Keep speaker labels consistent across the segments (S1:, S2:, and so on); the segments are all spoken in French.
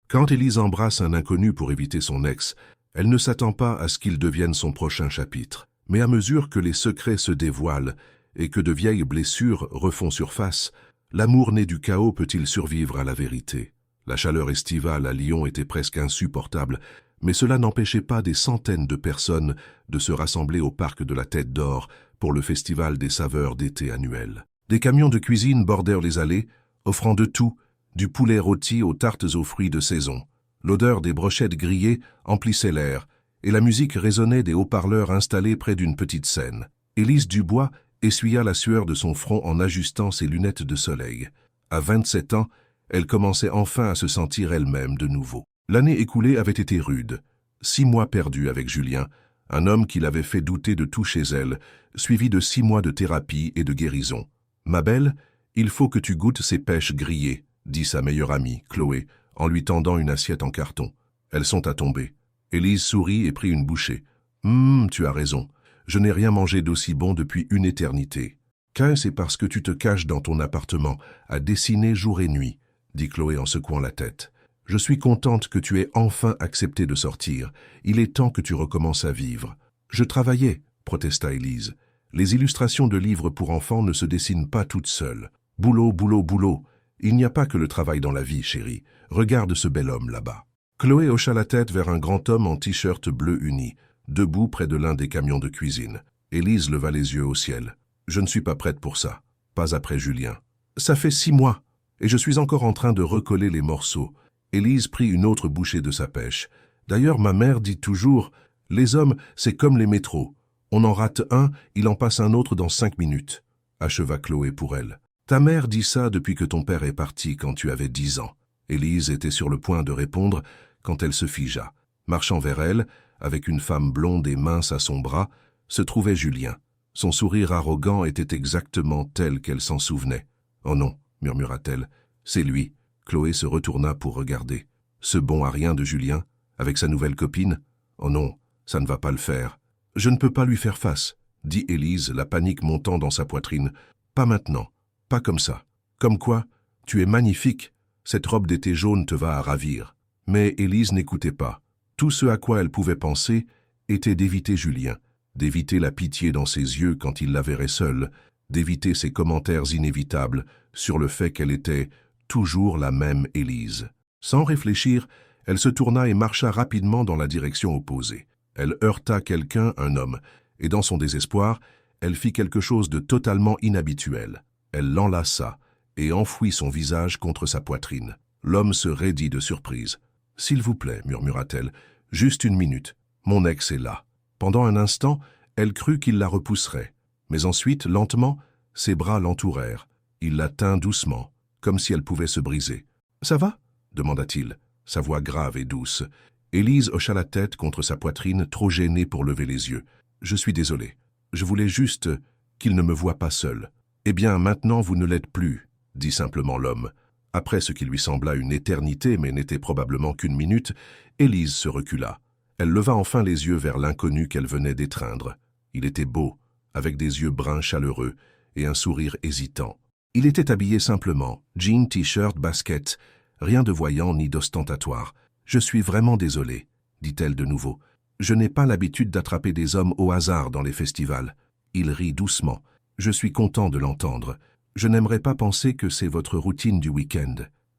S1: Quand Élise embrasse un inconnu pour éviter son ex, elle ne s'attend pas à ce qu'il devienne son prochain chapitre. Mais à mesure que les secrets se dévoilent et que de vieilles blessures refont surface, l'amour né du chaos peut-il survivre à la vérité? La chaleur estivale à Lyon était presque insupportable, mais cela n'empêchait pas des centaines de personnes de se rassembler au parc de la Tête d'Or pour le festival des saveurs d'été annuel. Des camions de cuisine bordèrent les allées, offrant de tout, du poulet rôti aux tartes aux fruits de saison. L'odeur des brochettes grillées emplissait l'air, et la musique résonnait des haut-parleurs installés près d'une petite scène. Élise Dubois essuya la sueur de son front en ajustant ses lunettes de soleil. À 27 ans, elle commençait enfin à se sentir elle-même de nouveau. L'année écoulée avait été rude. 6 mois perdus avec Julien, un homme qui l'avait fait douter de tout chez elle, suivi de 6 mois de thérapie et de guérison. « Ma belle, il faut que tu goûtes ces pêches grillées », dit sa meilleure amie, Chloé, en lui tendant une assiette en carton. « Elles sont à tomber. » Élise sourit et prit une bouchée. « Tu as raison. Je n'ai rien mangé d'aussi bon depuis une éternité. »« C'est parce que tu te caches dans ton appartement, à dessiner jour et nuit, » dit Chloé en secouant la tête. « Je suis contente que tu aies enfin accepté de sortir. Il est temps que tu recommences à vivre. »« Je travaillais, » protesta Élise. « Les illustrations de livres pour enfants ne se dessinent pas toutes seules. Boulot, boulot, boulot. Il n'y a pas que le travail dans la vie, chérie. Regarde ce bel homme là-bas. » Chloé hocha la tête vers un grand homme en t-shirt bleu uni, debout près de l'un des camions de cuisine. Élise leva les yeux au ciel. « Je ne suis pas prête pour ça. Pas après Julien. »« Ça fait 6 mois, et je suis encore en train de recoller les morceaux. » Élise prit une autre bouchée de sa pêche. « D'ailleurs, ma mère dit toujours, les hommes, c'est comme les métros. On en rate un, il en passe un autre dans 5 minutes. » acheva Chloé pour elle. « Ta mère dit ça depuis que ton père est parti quand tu avais 10 ans. » Élise était sur le point de répondre quand elle se figea. Marchant vers elle, avec une femme blonde et mince à son bras, se trouvait Julien. Son sourire arrogant était exactement tel qu'elle s'en souvenait. « Oh non, » murmura-t-elle, « c'est lui. » Chloé se retourna pour regarder. Ce bon à rien de Julien, avec sa nouvelle copine? Oh non, ça ne va pas le faire. « Je ne peux pas lui faire face, » dit Élise, la panique montant dans sa poitrine. « Pas maintenant, pas comme ça. Comme quoi, tu es magnifique. Cette robe d'été jaune te va à ravir. » Mais Élise n'écoutait pas. Tout ce à quoi elle pouvait penser était d'éviter Julien, d'éviter la pitié dans ses yeux quand il la verrait seule, d'éviter ses commentaires inévitables sur le fait qu'elle était toujours la même Élise. Sans réfléchir, elle se tourna et marcha rapidement dans la direction opposée. Elle heurta quelqu'un, un homme, et dans son désespoir, elle fit quelque chose de totalement inhabituel. Elle l'enlaça et enfouit son visage contre sa poitrine. L'homme se raidit de surprise. « S'il vous plaît, » murmura-t-elle, « juste une minute. Mon ex est là. » Pendant un instant, elle crut qu'il la repousserait. Mais ensuite, lentement, ses bras l'entourèrent. Il la tint doucement, comme si elle pouvait se briser. « Ça va ?» demanda-t-il, sa voix grave et douce. Élise hocha la tête contre sa poitrine, trop gênée pour lever les yeux. « Je suis désolée. Je voulais juste qu'il ne me voie pas seule. »« Eh bien, maintenant vous ne l'êtes plus, » dit simplement l'homme. Après ce qui lui sembla une éternité, mais n'était probablement qu'une minute, Élise se recula. Elle leva enfin les yeux vers l'inconnu qu'elle venait d'étreindre. Il était beau, avec des yeux bruns chaleureux et un sourire hésitant. Il était habillé simplement, jean, t-shirt, basket, rien de voyant ni d'ostentatoire. « Je suis vraiment désolée, » dit-elle de nouveau. « Je n'ai pas l'habitude d'attraper des hommes au hasard dans les festivals. » Il rit doucement. « Je suis content de l'entendre. Je n'aimerais pas penser que c'est votre routine du week-end. »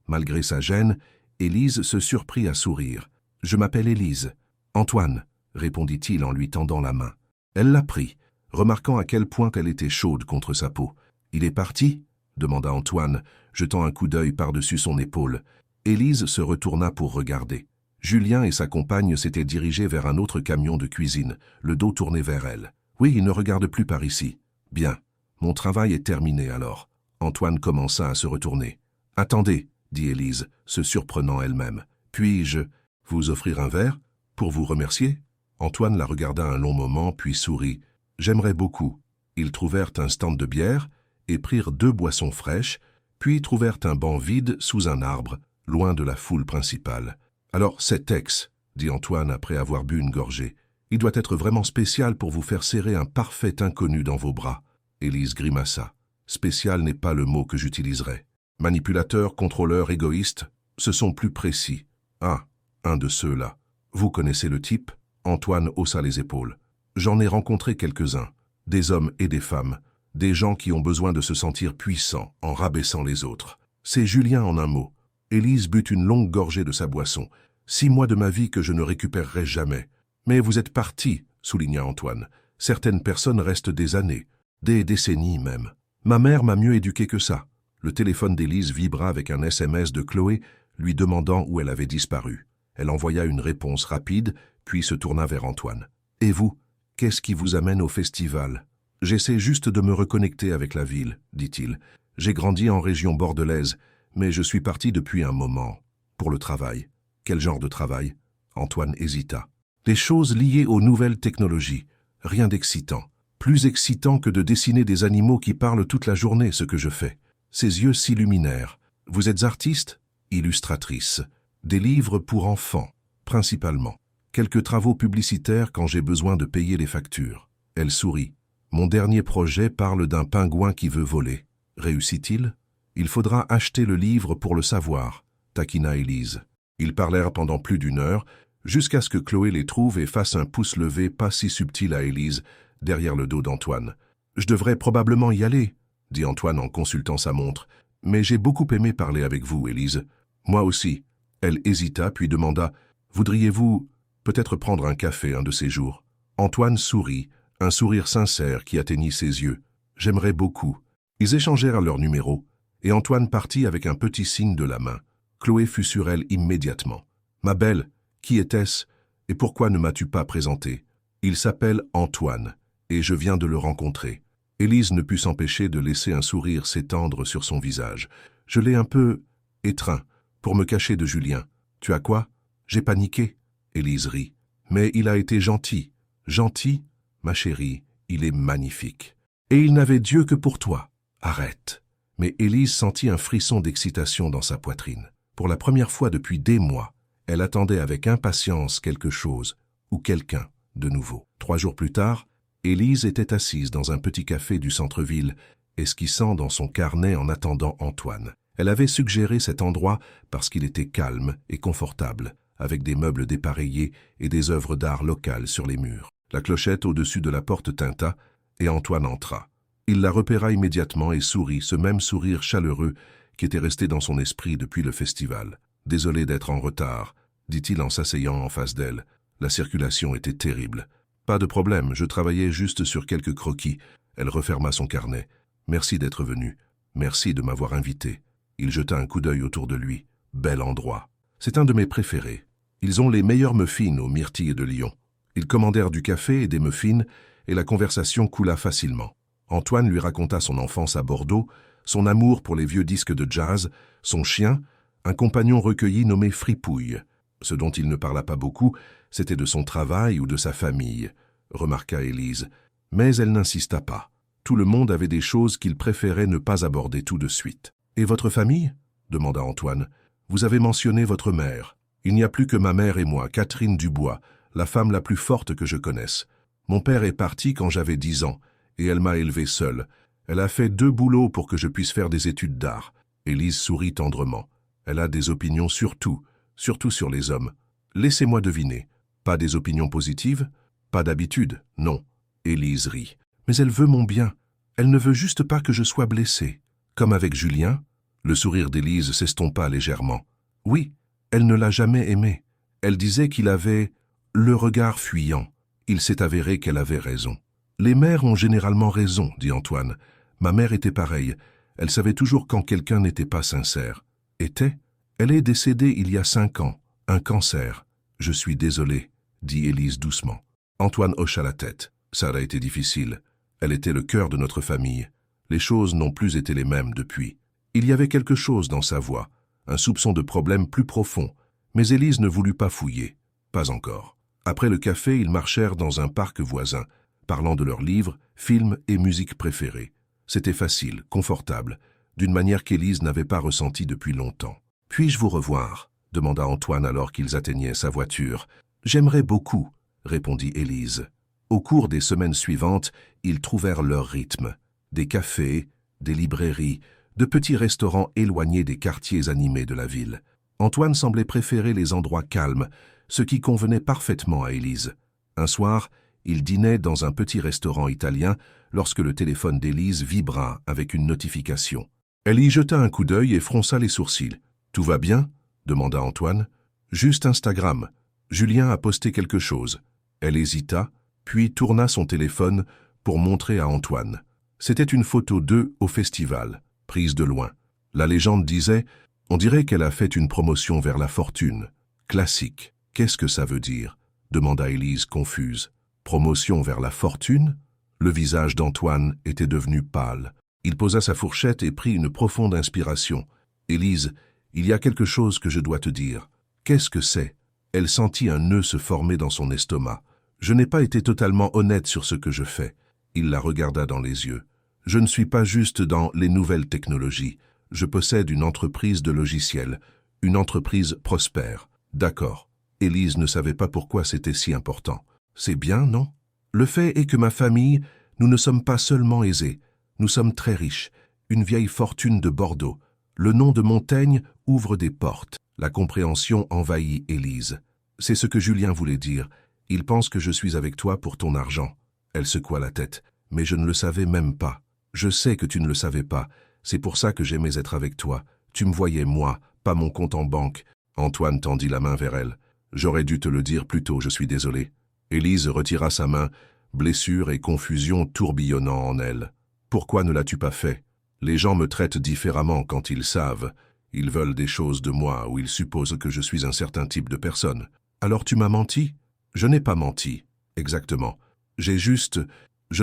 S1: Malgré sa gêne, Élise se surprit à sourire. « Je m'appelle Élise. »« Antoine, » répondit-il en lui tendant la main. Elle la prit, remarquant à quel point elle était chaude contre sa peau. « Il est parti ?» demanda Antoine, jetant un coup d'œil par-dessus son épaule. Élise se retourna pour regarder. Julien et sa compagne s'étaient dirigés vers un autre camion de cuisine, le dos tourné vers elle. « Oui, il ne regarde plus par ici. »« Bien. Mon travail est terminé alors. » Antoine commença à se retourner. « Attendez, » dit Élise, se surprenant elle-même. « Puis-je vous offrir un verre pour vous remercier ?» Antoine la regarda un long moment, puis sourit. « J'aimerais beaucoup. » Ils trouvèrent un stand de bière et prirent 2 boissons fraîches, puis trouvèrent un banc vide sous un arbre, loin de la foule principale. « Alors, cet ex, » dit Antoine après avoir bu une gorgée, « il doit être vraiment spécial pour vous faire serrer un parfait inconnu dans vos bras. » Élise grimaça. « Spécial n'est pas le mot que j'utiliserais. Manipulateur, contrôleur, égoïste, ce sont plus précis. Ah, un de ceux-là. Vous connaissez le type? Antoine haussa les épaules. J'en ai rencontré quelques-uns, des hommes et des femmes, des gens qui ont besoin de se sentir puissants en rabaissant les autres. C'est Julien en un mot. Élise but une longue gorgée de sa boisson. 6 mois de ma vie que je ne récupérerai jamais. Mais vous êtes parti, souligna Antoine. Certaines personnes restent des années, des décennies même. Ma mère m'a mieux éduqué que ça. Le téléphone d'Élise vibra avec un SMS de Chloé lui demandant où elle avait disparu. Elle envoya une réponse rapide, puis se tourna vers Antoine. « Et vous, qu'est-ce qui vous amène au festival ?»« J'essaie juste de me reconnecter avec la ville, » dit-il. « J'ai grandi en région bordelaise, mais je suis parti depuis un moment. Pour le travail. » « Quel genre de travail ?» Antoine hésita. « Des choses liées aux nouvelles technologies. Rien d'excitant. Plus excitant que de dessiner des animaux qui parlent toute la journée, ce que je fais. » Ses yeux s'illuminèrent. « Vous êtes artiste ?»« Illustratrice. Des livres pour enfants, principalement. Quelques travaux publicitaires quand j'ai besoin de payer les factures. » Elle sourit. « Mon dernier projet parle d'un pingouin qui veut voler. Réussit-il ? Il faudra acheter le livre pour le savoir, » taquina Élise. Ils parlèrent pendant plus d'1 heure, jusqu'à ce que Chloé les trouve et fasse un pouce levé pas si subtil à Élise, derrière le dos d'Antoine. « Je devrais probablement y aller, » dit Antoine en consultant sa montre. « Mais j'ai beaucoup aimé parler avec vous, Élise. »« Moi aussi. » Elle hésita, puis demanda « Voudriez-vous peut-être prendre un café un de ces jours ?» Antoine sourit, un sourire sincère qui atteignit ses yeux. « J'aimerais beaucoup. » Ils échangèrent leur numéro, et Antoine partit avec un petit signe de la main. Chloé fut sur elle immédiatement. « Ma belle, qui était-ce et pourquoi ne m'as-tu pas présenté ? Il s'appelle Antoine, et je viens de le rencontrer. » Élise ne put s'empêcher de laisser un sourire s'étendre sur son visage. « Je l'ai un peu étreint, pour me cacher de Julien. Tu as quoi ? J'ai paniqué. » Élise rit. « Mais il a été gentil. »« Gentil ? Ma chérie, il est magnifique. Et il n'avait Dieu que pour toi. Arrête. » Mais Élise sentit un frisson d'excitation dans sa poitrine. Pour la première fois depuis des mois, elle attendait avec impatience quelque chose ou quelqu'un de nouveau. 3 jours plus tard, Élise était assise dans un petit café du centre-ville, esquissant dans son carnet en attendant Antoine. Elle avait suggéré cet endroit parce qu'il était calme et confortable, avec des meubles dépareillés et des œuvres d'art locales sur les murs. La clochette au-dessus de la porte tinta et Antoine entra. Il la repéra immédiatement et sourit, ce même sourire chaleureux qui était resté dans son esprit depuis le festival. « Désolé d'être en retard », dit-il en s'asseyant en face d'elle. La circulation était terrible. « Pas de problème, je travaillais juste sur quelques croquis. » Elle referma son carnet. « Merci d'être venu. Merci de m'avoir invité. » Il jeta un coup d'œil autour de lui. « Bel endroit. C'est un de mes préférés. Ils ont les meilleurs muffins aux myrtilles de Lyon. » Ils commandèrent du café et des muffins, et la conversation coula facilement. Antoine lui raconta son enfance à Bordeaux, son amour pour les vieux disques de jazz, son chien, un compagnon recueilli nommé Fripouille. Ce dont il ne parla pas beaucoup, c'était de son travail ou de sa famille, remarqua Élise. Mais elle n'insista pas. Tout le monde avait des choses qu'il préférait ne pas aborder tout de suite. « Et votre famille ?» demanda Antoine. « Vous avez mentionné votre mère. Il n'y a plus que ma mère et moi, Catherine Dubois, la femme la plus forte que je connaisse. Mon père est parti quand j'avais 10 ans, et elle m'a élevé seule. Elle a fait 2 boulots pour que je puisse faire des études d'art. » Élise sourit tendrement. Elle a des opinions sur tout, surtout sur les hommes. Laissez-moi deviner. Pas des opinions positives? Pas d'habitude, non. Élise rit. Mais elle veut mon bien. Elle ne veut juste pas que je sois blessée. Comme avec Julien? Le sourire d'Élise s'estompa légèrement. Oui, elle ne l'a jamais aimé. Elle disait qu'il avait le regard fuyant. Il s'est avéré qu'elle avait raison. Les mères ont généralement raison, dit Antoine. Ma mère était pareille. Elle savait toujours quand quelqu'un n'était pas sincère. Était? Elle est décédée il y a 5 ans. Un cancer. Je suis désolé, dit Élise doucement. Antoine hocha la tête. Ça a été difficile. Elle était le cœur de notre famille. Les choses n'ont plus été les mêmes depuis. Il y avait quelque chose dans sa voix, un soupçon de problème plus profond, mais Élise ne voulut pas fouiller. Pas encore. Après le café, ils marchèrent dans un parc voisin, parlant de leurs livres, films et musique préférés. C'était facile, confortable, d'une manière qu'Élise n'avait pas ressentie depuis longtemps. « Puis-je vous revoir ?» demanda Antoine alors qu'ils atteignaient sa voiture. « J'aimerais beaucoup », répondit Élise. Au cours des semaines suivantes, ils trouvèrent leur rythme. Des cafés, des librairies, de petits restaurants éloignés des quartiers animés de la ville. Antoine semblait préférer les endroits calmes, ce qui convenait parfaitement à Élise. Un soir, il dînait dans un petit restaurant italien lorsque le téléphone d'Élise vibra avec une notification. Elle y jeta un coup d'œil et fronça les sourcils. « Tout va bien ?» demanda Antoine. « Juste Instagram. Julien a posté quelque chose. » Elle hésita, puis tourna son téléphone pour montrer à Antoine. C'était une photo d'eux au festival, prise de loin. La légende disait « On dirait qu'elle a fait une promotion vers la fortune. » Classique. « Qu'est-ce que ça veut dire ?» demanda Élise confuse. « Promotion vers la fortune ?» Le visage d'Antoine était devenu pâle. Il posa sa fourchette et prit une profonde inspiration. « Élise, il y a quelque chose que je dois te dire. »« Qu'est-ce que c'est ?» Elle sentit un nœud se former dans son estomac. « Je n'ai pas été totalement honnête sur ce que je fais. » Il la regarda dans les yeux. « Je ne suis pas juste dans les nouvelles technologies. Je possède une entreprise de logiciels, une entreprise prospère. » « D'accord. » Élise ne savait pas pourquoi c'était si important. « C'est bien, non ? Le fait est que ma famille, nous ne sommes pas seulement aisés. Nous sommes très riches. Une vieille fortune de Bordeaux. Le nom de Montaigne ouvre des portes. » La compréhension envahit Élise. « C'est ce que Julien voulait dire. Il pense que je suis avec toi pour ton argent. » Elle secoua la tête. « Mais je ne le savais même pas. Je sais que tu ne le savais pas. C'est pour ça que j'aimais être avec toi. Tu me voyais moi, pas mon compte en banque. » Antoine tendit la main vers elle. « J'aurais dû te le dire plus tôt, je suis désolé. » Élise retira sa main, blessure et confusion tourbillonnant en elle. « Pourquoi ne l'as-tu pas fait ? Les gens me traitent différemment quand ils savent. Ils veulent des choses de moi ou ils supposent que je suis un certain type de personne. Alors tu m'as menti ? » ?»« Je n'ai pas menti. Exactement. Je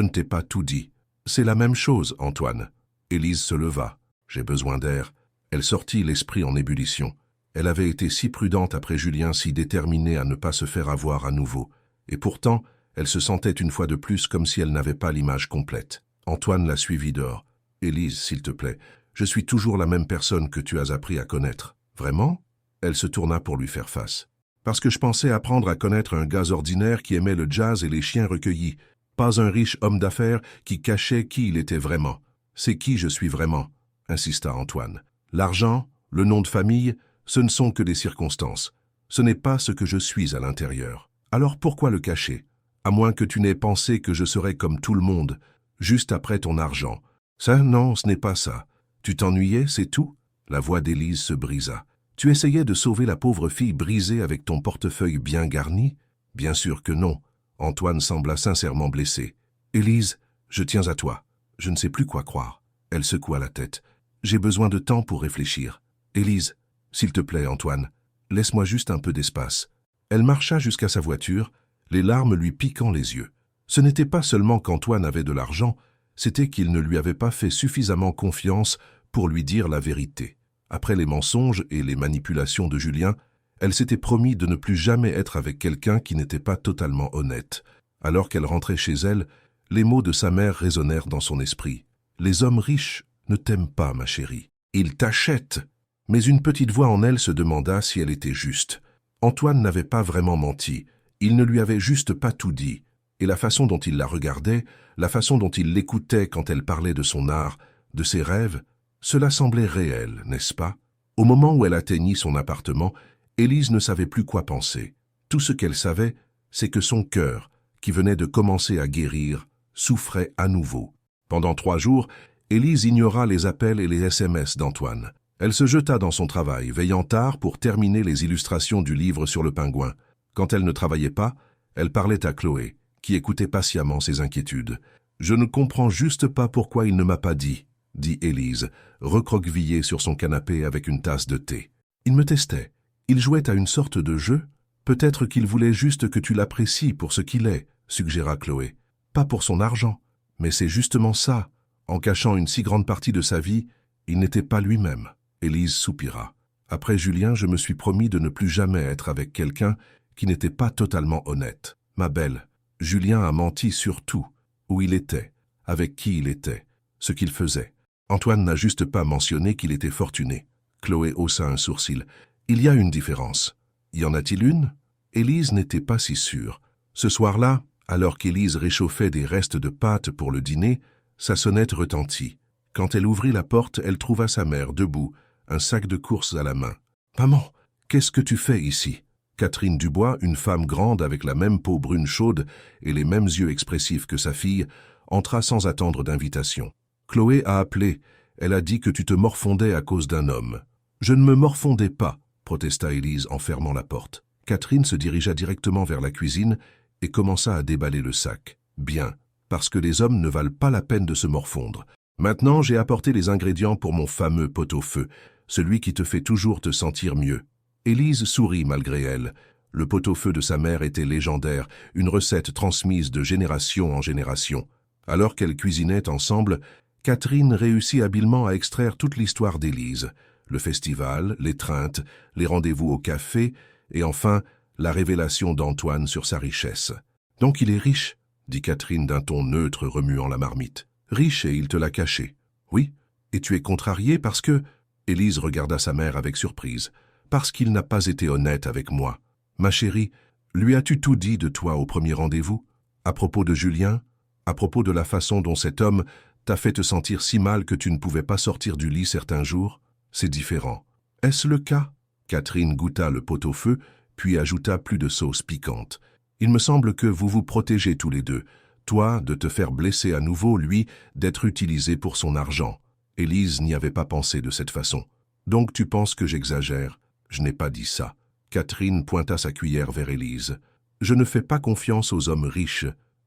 S1: ne t'ai pas tout dit. » »« C'est la même chose, Antoine. » Élise se leva. « J'ai besoin d'air. » Elle sortit l'esprit en ébullition. Elle avait été si prudente après Julien, si déterminée à ne pas se faire avoir à nouveau. Et pourtant, elle se sentait une fois de plus comme si elle n'avait pas l'image complète. Antoine la suivit dehors. « Élise, s'il te plaît, je suis toujours la même personne que tu as appris à connaître. »« Vraiment ?» Elle se tourna pour lui faire face. « Parce que je pensais apprendre à connaître un gars ordinaire qui aimait le jazz et les chiens recueillis, pas un riche homme d'affaires qui cachait qui il était vraiment. C'est qui je suis vraiment ?» insista Antoine. « L'argent, le nom de famille, ce ne sont que des circonstances. Ce n'est pas ce que je suis à l'intérieur. Alors pourquoi le cacher? À moins que tu n'aies pensé que je serais comme tout le monde, juste après ton argent. Ça, non, ce n'est pas ça. Tu t'ennuyais, c'est tout ?» La voix d'Élise se brisa. « Tu essayais de sauver la pauvre fille brisée avec ton portefeuille bien garni? Bien sûr que non. » Antoine sembla sincèrement blessé. « Élise, je tiens à toi. Je ne sais plus quoi croire. » Elle secoua la tête. « J'ai besoin de temps pour réfléchir. Élise, s'il te plaît, Antoine, laisse-moi juste un peu d'espace. » Elle marcha jusqu'à sa voiture, les larmes lui piquant les yeux. Ce n'était pas seulement qu'Antoine avait de l'argent, c'était qu'il ne lui avait pas fait suffisamment confiance pour lui dire la vérité. Après les mensonges et les manipulations de Julien, elle s'était promis de ne plus jamais être avec quelqu'un qui n'était pas totalement honnête. Alors qu'elle rentrait chez elle, les mots de sa mère résonnèrent dans son esprit. « Les hommes riches ne t'aiment pas, ma chérie. Ils t'achètent. » Mais une petite voix en elle se demanda si elle était juste. Antoine n'avait pas vraiment menti, il ne lui avait juste pas tout dit, et la façon dont il la regardait, la façon dont il l'écoutait quand elle parlait de son art, de ses rêves, cela semblait réel, n'est-ce pas? Au moment où elle atteignit son appartement, Élise ne savait plus quoi penser. Tout ce qu'elle savait, c'est que son cœur, qui venait de commencer à guérir, souffrait à nouveau. Pendant 3 jours, Élise ignora les appels et les SMS d'Antoine. Elle se jeta dans son travail, veillant tard pour terminer les illustrations du livre sur le pingouin. Quand elle ne travaillait pas, elle parlait à Chloé, qui écoutait patiemment ses inquiétudes. « Je ne comprends juste pas pourquoi il ne m'a pas dit, » dit Élise, recroquevillée sur son canapé avec une tasse de thé. « Il me testait. Il jouait à une sorte de jeu. Peut-être qu'il voulait juste que tu l'apprécies pour ce qu'il est, » suggéra Chloé. « Pas pour son argent. Mais c'est justement ça. En cachant une si grande partie de sa vie, il n'était pas lui-même. » Élise soupira. « Après Julien, je me suis promis de ne plus jamais être avec quelqu'un qui n'était pas totalement honnête. Ma belle, Julien a menti sur tout, où il était, avec qui il était, ce qu'il faisait. Antoine n'a juste pas mentionné qu'il était fortuné. » Chloé haussa un sourcil. « Il y a une différence. Y en a-t-il une ?» Élise n'était pas si sûre. Ce soir-là, alors qu'Élise réchauffait des restes de pâtes pour le dîner, sa sonnette retentit. Quand elle ouvrit la porte, elle trouva sa mère debout, un sac de courses à la main. « Maman, Qu'est-ce que tu fais ici ?» Catherine Dubois, une femme grande avec la même peau brune chaude et les mêmes yeux expressifs que sa fille, entra sans attendre d'invitation. « Chloé a appelé. Elle a dit que tu te morfondais à cause d'un homme. »« Je ne me morfondais pas, » protesta Élise en fermant la porte. Catherine se dirigea directement vers la cuisine et commença à déballer le sac. « Bien, parce que les hommes ne valent pas la peine de se morfondre. Maintenant, j'ai apporté les ingrédients pour mon fameux pot-au-feu, celui qui te fait toujours te sentir mieux. » Élise sourit malgré elle. Le pot-au-feu de sa mère était légendaire, une recette transmise de génération en génération. Alors qu'elles cuisinaient ensemble, Catherine réussit habilement à extraire toute l'histoire d'Élise. Le festival, l'étreinte, les rendez-vous au café, et enfin, la révélation d'Antoine sur sa richesse. « Donc il est riche ?» dit Catherine d'un ton neutre remuant la marmite. « Riche et il te l'a caché. »« Oui, et tu es contrariée parce que… » Élise regarda sa mère avec surprise. « Parce qu'il n'a pas été honnête avec moi. Ma chérie, lui as-tu tout dit de toi au premier rendez-vous? À propos de Julien? À propos de la façon dont cet homme t'a fait te sentir si mal que tu ne pouvais pas sortir du lit certains jours? C'est différent. Est-ce le cas ?» Catherine goûta le pot-au-feu, puis ajouta plus de sauce piquante. « Il me semble que vous vous protégez tous les deux. Toi, de te faire blesser à nouveau, lui, d'être utilisé pour son argent. » Élise n'y avait pas pensé de cette façon. « Donc tu penses que j'exagère? Je n'ai pas dit ça. » Catherine pointa sa cuillère vers Élise. « Je ne fais pas confiance aux hommes riches.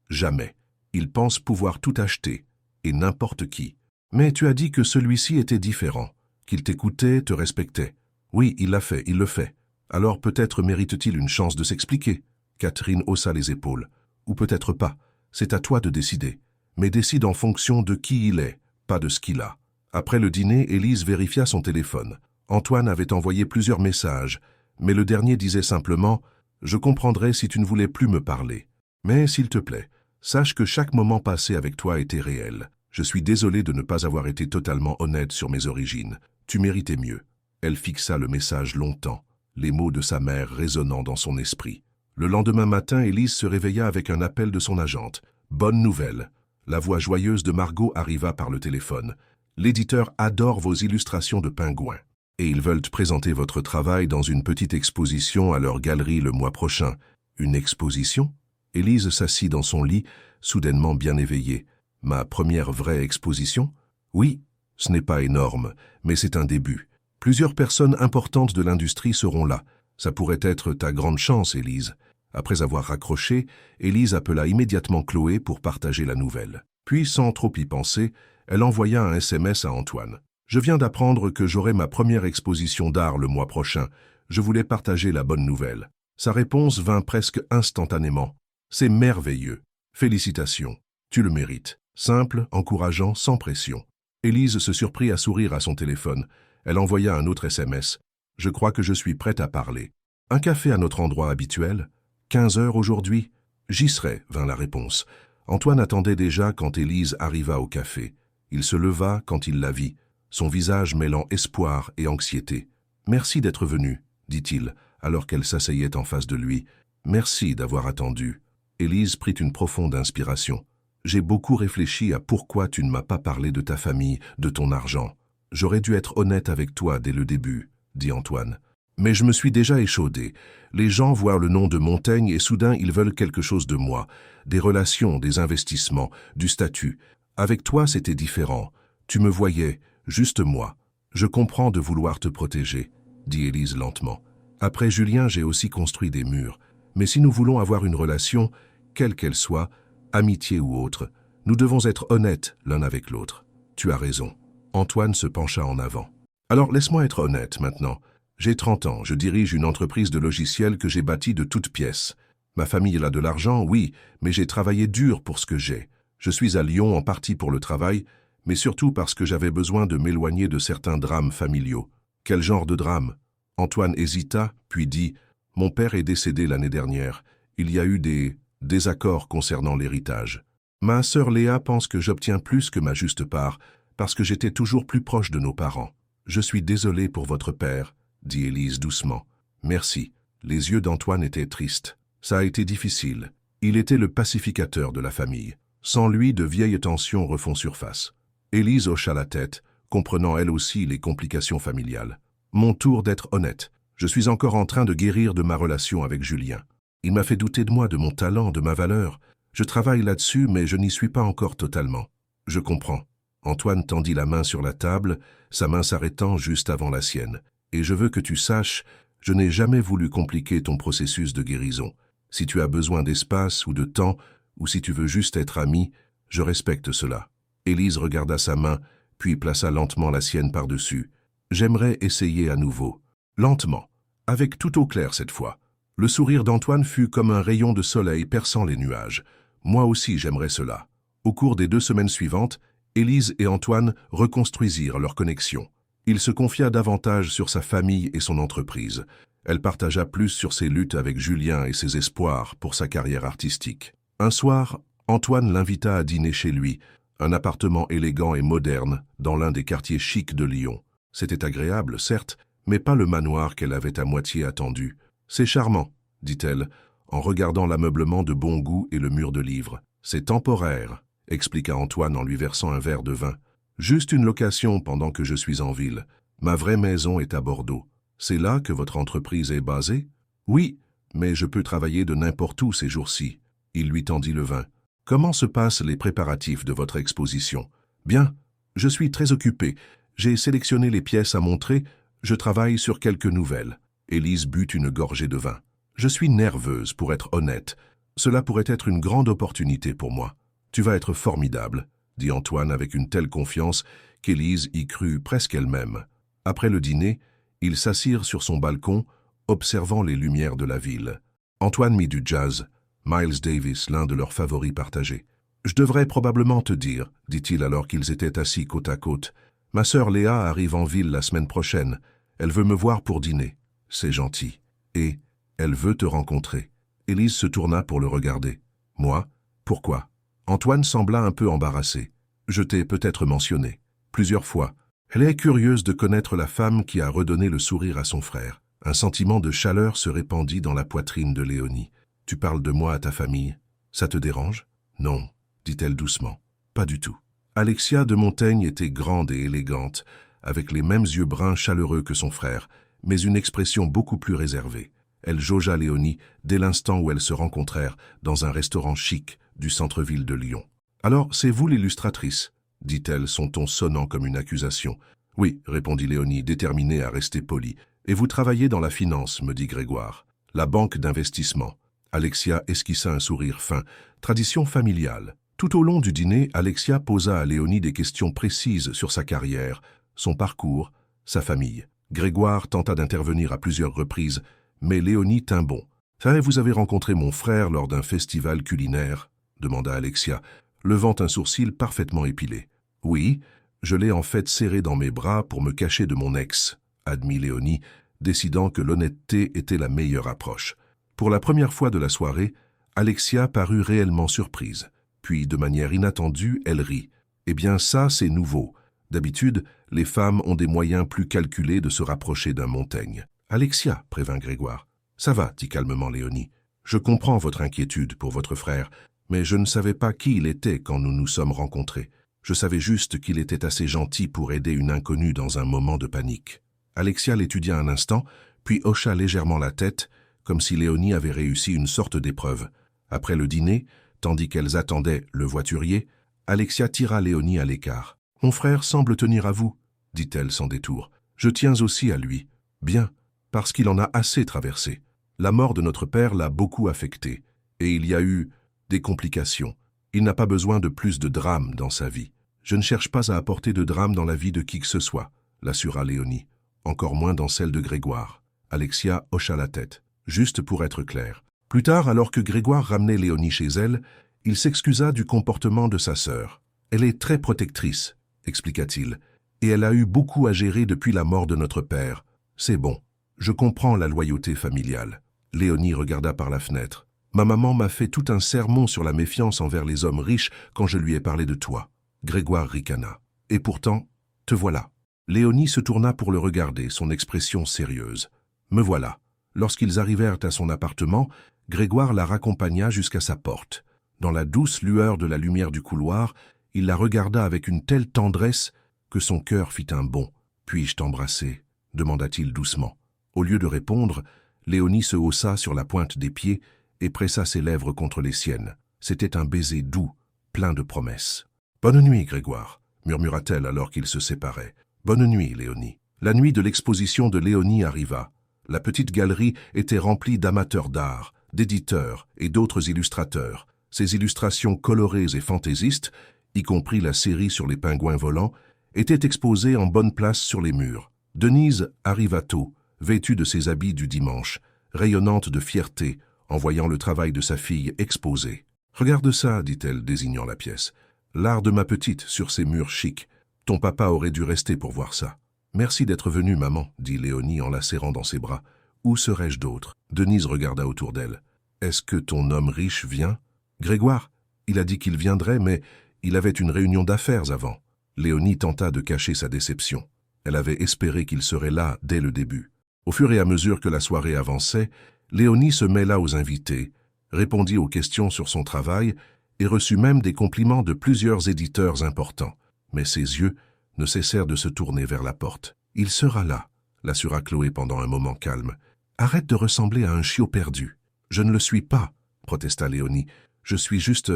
S1: Jamais. Ils pensent pouvoir tout acheter. Et n'importe qui. Mais tu as dit que celui-ci était différent. Qu'il t'écoutait, te respectait. Oui, il l'a fait, il le fait. Alors peut-être mérite-t-il une chance de s'expliquer. » Catherine haussa les épaules. « Ou peut-être pas. C'est à toi de décider. Mais décide en fonction de qui il est, pas de ce qu'il a. » Après le dîner, Élise vérifia son téléphone. Antoine avait envoyé plusieurs messages, mais le dernier disait simplement « Je comprendrai si tu ne voulais plus me parler. Mais s'il te plaît, sache que chaque moment passé avec toi était réel. Je suis désolé de ne pas avoir été totalement honnête sur mes origines. Tu méritais mieux. » Elle fixa le message longtemps, les mots de sa mère résonnant dans son esprit. Le lendemain matin, Élise se réveilla avec un appel de son agente. « Bonne nouvelle !» La voix joyeuse de Margot arriva par le téléphone. « L'éditeur adore vos illustrations de pingouins. Et ils veulent présenter votre travail dans une petite exposition à leur galerie le mois prochain. » « Une exposition ?» Élise s'assit dans son lit, soudainement bien éveillée. « Ma première vraie exposition ? » « Oui, ce n'est pas énorme, mais c'est un début. Plusieurs personnes importantes de l'industrie seront là. Ça pourrait être ta grande chance, Élise. » Après avoir raccroché, Élise appela immédiatement Chloé pour partager la nouvelle. Puis, sans trop y penser, elle envoya un SMS à Antoine. « Je viens d'apprendre que j'aurai ma première exposition d'art le mois prochain. Je voulais partager la bonne nouvelle. » Sa réponse vint presque instantanément. « C'est merveilleux. Félicitations. Tu le mérites. » Simple, encourageant, sans pression. Élise se surprit à sourire à son téléphone. Elle envoya un autre SMS. « Je crois que je suis prête à parler. Un café à notre endroit habituel ? 15 heures aujourd'hui ? » « J'y serai, » vint la réponse. Antoine attendait déjà quand Élise arriva au café. Il se leva quand il la vit, son visage mêlant espoir et anxiété. « Merci d'être venu, » dit-il, alors qu'elle s'asseyait en face de lui. « Merci d'avoir attendu. » Élise prit une profonde inspiration. « J'ai beaucoup réfléchi à pourquoi tu ne m'as pas parlé de ta famille, de ton argent. J'aurais dû être honnête avec toi dès le début, » dit Antoine. « Mais je me suis déjà échaudé. Les gens voient le nom de Montaigne et soudain ils veulent quelque chose de moi. Des relations, des investissements, du statut. Avec toi c'était différent. Tu me voyais, juste moi. Je comprends de vouloir te protéger, » dit Élise lentement. « Après Julien, j'ai aussi construit des murs. Mais si nous voulons avoir une relation, quelle qu'elle soit, amitié ou autre, nous devons être honnêtes l'un avec l'autre. Tu as raison. » Antoine se pencha en avant. « Alors laisse-moi être honnête maintenant. J'ai 30 ans, je dirige une entreprise de logiciels que j'ai bâtie de toutes pièces. Ma famille a de l'argent, oui, mais j'ai travaillé dur pour ce que j'ai. Je suis à Lyon en partie pour le travail, mais surtout parce que j'avais besoin de m'éloigner de certains drames familiaux. » « Quel genre de drame ?» Antoine hésita, puis dit « Mon père est décédé l'année dernière. Il y a eu des désaccords concernant l'héritage. Ma sœur Léa pense que j'obtiens plus que ma juste part, parce que j'étais toujours plus proche de nos parents. Je suis désolé pour votre père, » dit Élise doucement. « Merci. » Les yeux d'Antoine étaient tristes. Ça a été difficile. Il était le pacificateur de la famille. Sans lui, de vieilles tensions refont surface. Élise hocha la tête, comprenant elle aussi les complications familiales. « Mon tour d'être honnête. Je suis encore en train de guérir de ma relation avec Julien. Il m'a fait douter de moi, de mon talent, de ma valeur. Je travaille là-dessus, mais je n'y suis pas encore totalement. Je comprends. Antoine tendit la main sur la table, sa main s'arrêtant juste avant la sienne. Et je veux que tu saches, je n'ai jamais voulu compliquer ton processus de guérison. Si tu as besoin d'espace ou de temps, ou si tu veux juste être ami, je respecte cela. Élise regarda sa main, puis plaça lentement la sienne par-dessus. J'aimerais essayer à nouveau. Lentement, avec tout au clair cette fois. Le sourire d'Antoine fut comme un rayon de soleil perçant les nuages. Moi aussi j'aimerais cela. Au cours des 2 semaines suivantes, Élise et Antoine reconstruisirent leur connexion. Il se confia davantage sur sa famille et son entreprise. Elle partagea plus sur ses luttes avec Julien et ses espoirs pour sa carrière artistique. Un soir, Antoine l'invita à dîner chez lui, un appartement élégant et moderne dans l'un des quartiers chics de Lyon. C'était agréable, certes, mais pas le manoir qu'elle avait à moitié attendu. « C'est charmant », dit-elle, en regardant l'ameublement de bon goût et le mur de livres. « C'est temporaire », expliqua Antoine en lui versant un verre de vin. « Juste une location pendant que je suis en ville. Ma vraie maison est à Bordeaux. C'est là que votre entreprise est basée ? » ?»« Oui, mais je peux travailler de n'importe où ces jours-ci. » Il lui tendit le vin. « Comment se passent les préparatifs de votre exposition ? » ?»« Bien, je suis très occupé. J'ai sélectionné les pièces à montrer. Je travaille sur quelques nouvelles. » Élise but une gorgée de vin. « Je suis nerveuse, pour être honnête. Cela pourrait être une grande opportunité pour moi. Tu vas être formidable, » dit Antoine avec une telle confiance qu'Élise y crut presque elle-même. Après le dîner, ils s'assirent sur son balcon, observant les lumières de la ville. Antoine mit du jazz, Miles Davis, l'un de leurs favoris partagés. « Je devrais probablement te dire, » dit-il alors qu'ils étaient assis côte à côte. « Ma sœur Léa arrive en ville la semaine prochaine. Elle veut me voir pour dîner. C'est gentil. Et elle veut te rencontrer. » Élise se tourna pour le regarder. « Moi ? Pourquoi ?» Antoine sembla un peu embarrassé. « Je t'ai peut-être mentionné. Plusieurs fois. Elle est curieuse de connaître la femme qui a redonné le sourire à son frère. » Un sentiment de chaleur se répandit dans la poitrine de Léonie. « Tu parles de moi à ta famille. Ça te dérange ? » ?»« Non, » dit-elle doucement. « Pas du tout. » Alexia de Montaigne était grande et élégante, avec les mêmes yeux bruns chaleureux que son frère, mais une expression beaucoup plus réservée. Elle jaugea Léonie dès l'instant où elles se rencontrèrent dans un restaurant chic du centre-ville de Lyon. « Alors, c'est vous l'illustratrice ?» dit-elle, son ton sonnant comme une accusation. « Oui, » répondit Léonie, déterminée à rester polie. « Et vous travaillez dans la finance, me dit Grégoire. La banque d'investissement. » Alexia esquissa un sourire fin, tradition familiale. Tout au long du dîner, Alexia posa à Léonie des questions précises sur sa carrière, son parcours, sa famille. Grégoire tenta d'intervenir à plusieurs reprises, mais Léonie tint bon. « Vous avez rencontré mon frère lors d'un festival culinaire ?» demanda Alexia, levant un sourcil parfaitement épilé. « Oui, je l'ai en fait serré dans mes bras pour me cacher de mon ex », admit Léonie, décidant que l'honnêteté était la meilleure approche. Pour la première fois de la soirée, Alexia parut réellement surprise. Puis, de manière inattendue, elle rit. « Eh bien ça, c'est nouveau. D'habitude, les femmes ont des moyens plus calculés de se rapprocher d'un Montaigne. »« Alexia, » prévint Grégoire. « Ça va, » dit calmement Léonie. « Je comprends votre inquiétude pour votre frère, mais je ne savais pas qui il était quand nous nous sommes rencontrés. Je savais juste qu'il était assez gentil pour aider une inconnue dans un moment de panique. » Alexia l'étudia un instant, puis hocha légèrement la tête, comme si Léonie avait réussi une sorte d'épreuve. Après le dîner, tandis qu'elles attendaient le voiturier, Alexia tira Léonie à l'écart. « Mon frère semble tenir à vous, » dit-elle sans détour. « Je tiens aussi à lui. Bien, parce qu'il en a assez traversé. La mort de notre père l'a beaucoup affecté, et il y a eu des complications. Il n'a pas besoin de plus de drame dans sa vie. Je ne cherche pas à apporter de drame dans la vie de qui que ce soit, » l'assura Léonie. Encore moins dans celle de Grégoire. Alexia hocha la tête, juste pour être clair. Plus tard, alors que Grégoire ramenait Léonie chez elle, il s'excusa du comportement de sa sœur. « Elle est très protectrice, » expliqua-t-il, « et elle a eu beaucoup à gérer depuis la mort de notre père. C'est bon, je comprends la loyauté familiale. » Léonie regarda par la fenêtre. « Ma maman m'a fait tout un sermon sur la méfiance envers les hommes riches quand je lui ai parlé de toi. » Grégoire ricana. « Et pourtant, te voilà. » Léonie se tourna pour le regarder, son expression sérieuse. « Me voilà. » Lorsqu'ils arrivèrent à son appartement, Grégoire la raccompagna jusqu'à sa porte. Dans la douce lueur de la lumière du couloir, il la regarda avec une telle tendresse que son cœur fit un bond. « Puis-je t'embrasser ?» demanda-t-il doucement. Au lieu de répondre, Léonie se haussa sur la pointe des pieds et pressa ses lèvres contre les siennes. C'était un baiser doux, plein de promesses. « Bonne nuit, Grégoire », murmura-t-elle alors qu'ils se séparaient. « Bonne nuit, Léonie ». La nuit de l'exposition de Léonie arriva. La petite galerie était remplie d'amateurs d'art, d'éditeurs et d'autres illustrateurs. Ces illustrations colorées et fantaisistes, y compris la série sur les pingouins volants, étaient exposées en bonne place sur les murs. Denise arriva tôt, vêtue de ses habits du dimanche, rayonnante de fierté en voyant le travail de sa fille exposé. « Regarde ça, dit-elle, désignant la pièce. L'art de ma petite sur ces murs chics. Ton papa aurait dû rester pour voir ça. »« Merci d'être venue, maman, dit Léonie en la serrant dans ses bras. Où serais-je d'autre ?» Denise regarda autour d'elle. « Est-ce que ton homme riche vient ?»« Grégoire, il a dit qu'il viendrait, mais il avait une réunion d'affaires avant. » Léonie tenta de cacher sa déception. Elle avait espéré qu'il serait là dès le début. Au fur et à mesure que la soirée avançait, Léonie se mêla aux invités, répondit aux questions sur son travail et reçut même des compliments de plusieurs éditeurs importants. Mais ses yeux ne cessèrent de se tourner vers la porte. « Il sera là », l'assura Chloé pendant un moment calme. « Arrête de ressembler à un chiot perdu. »« Je ne le suis pas », protesta Léonie. « Je suis juste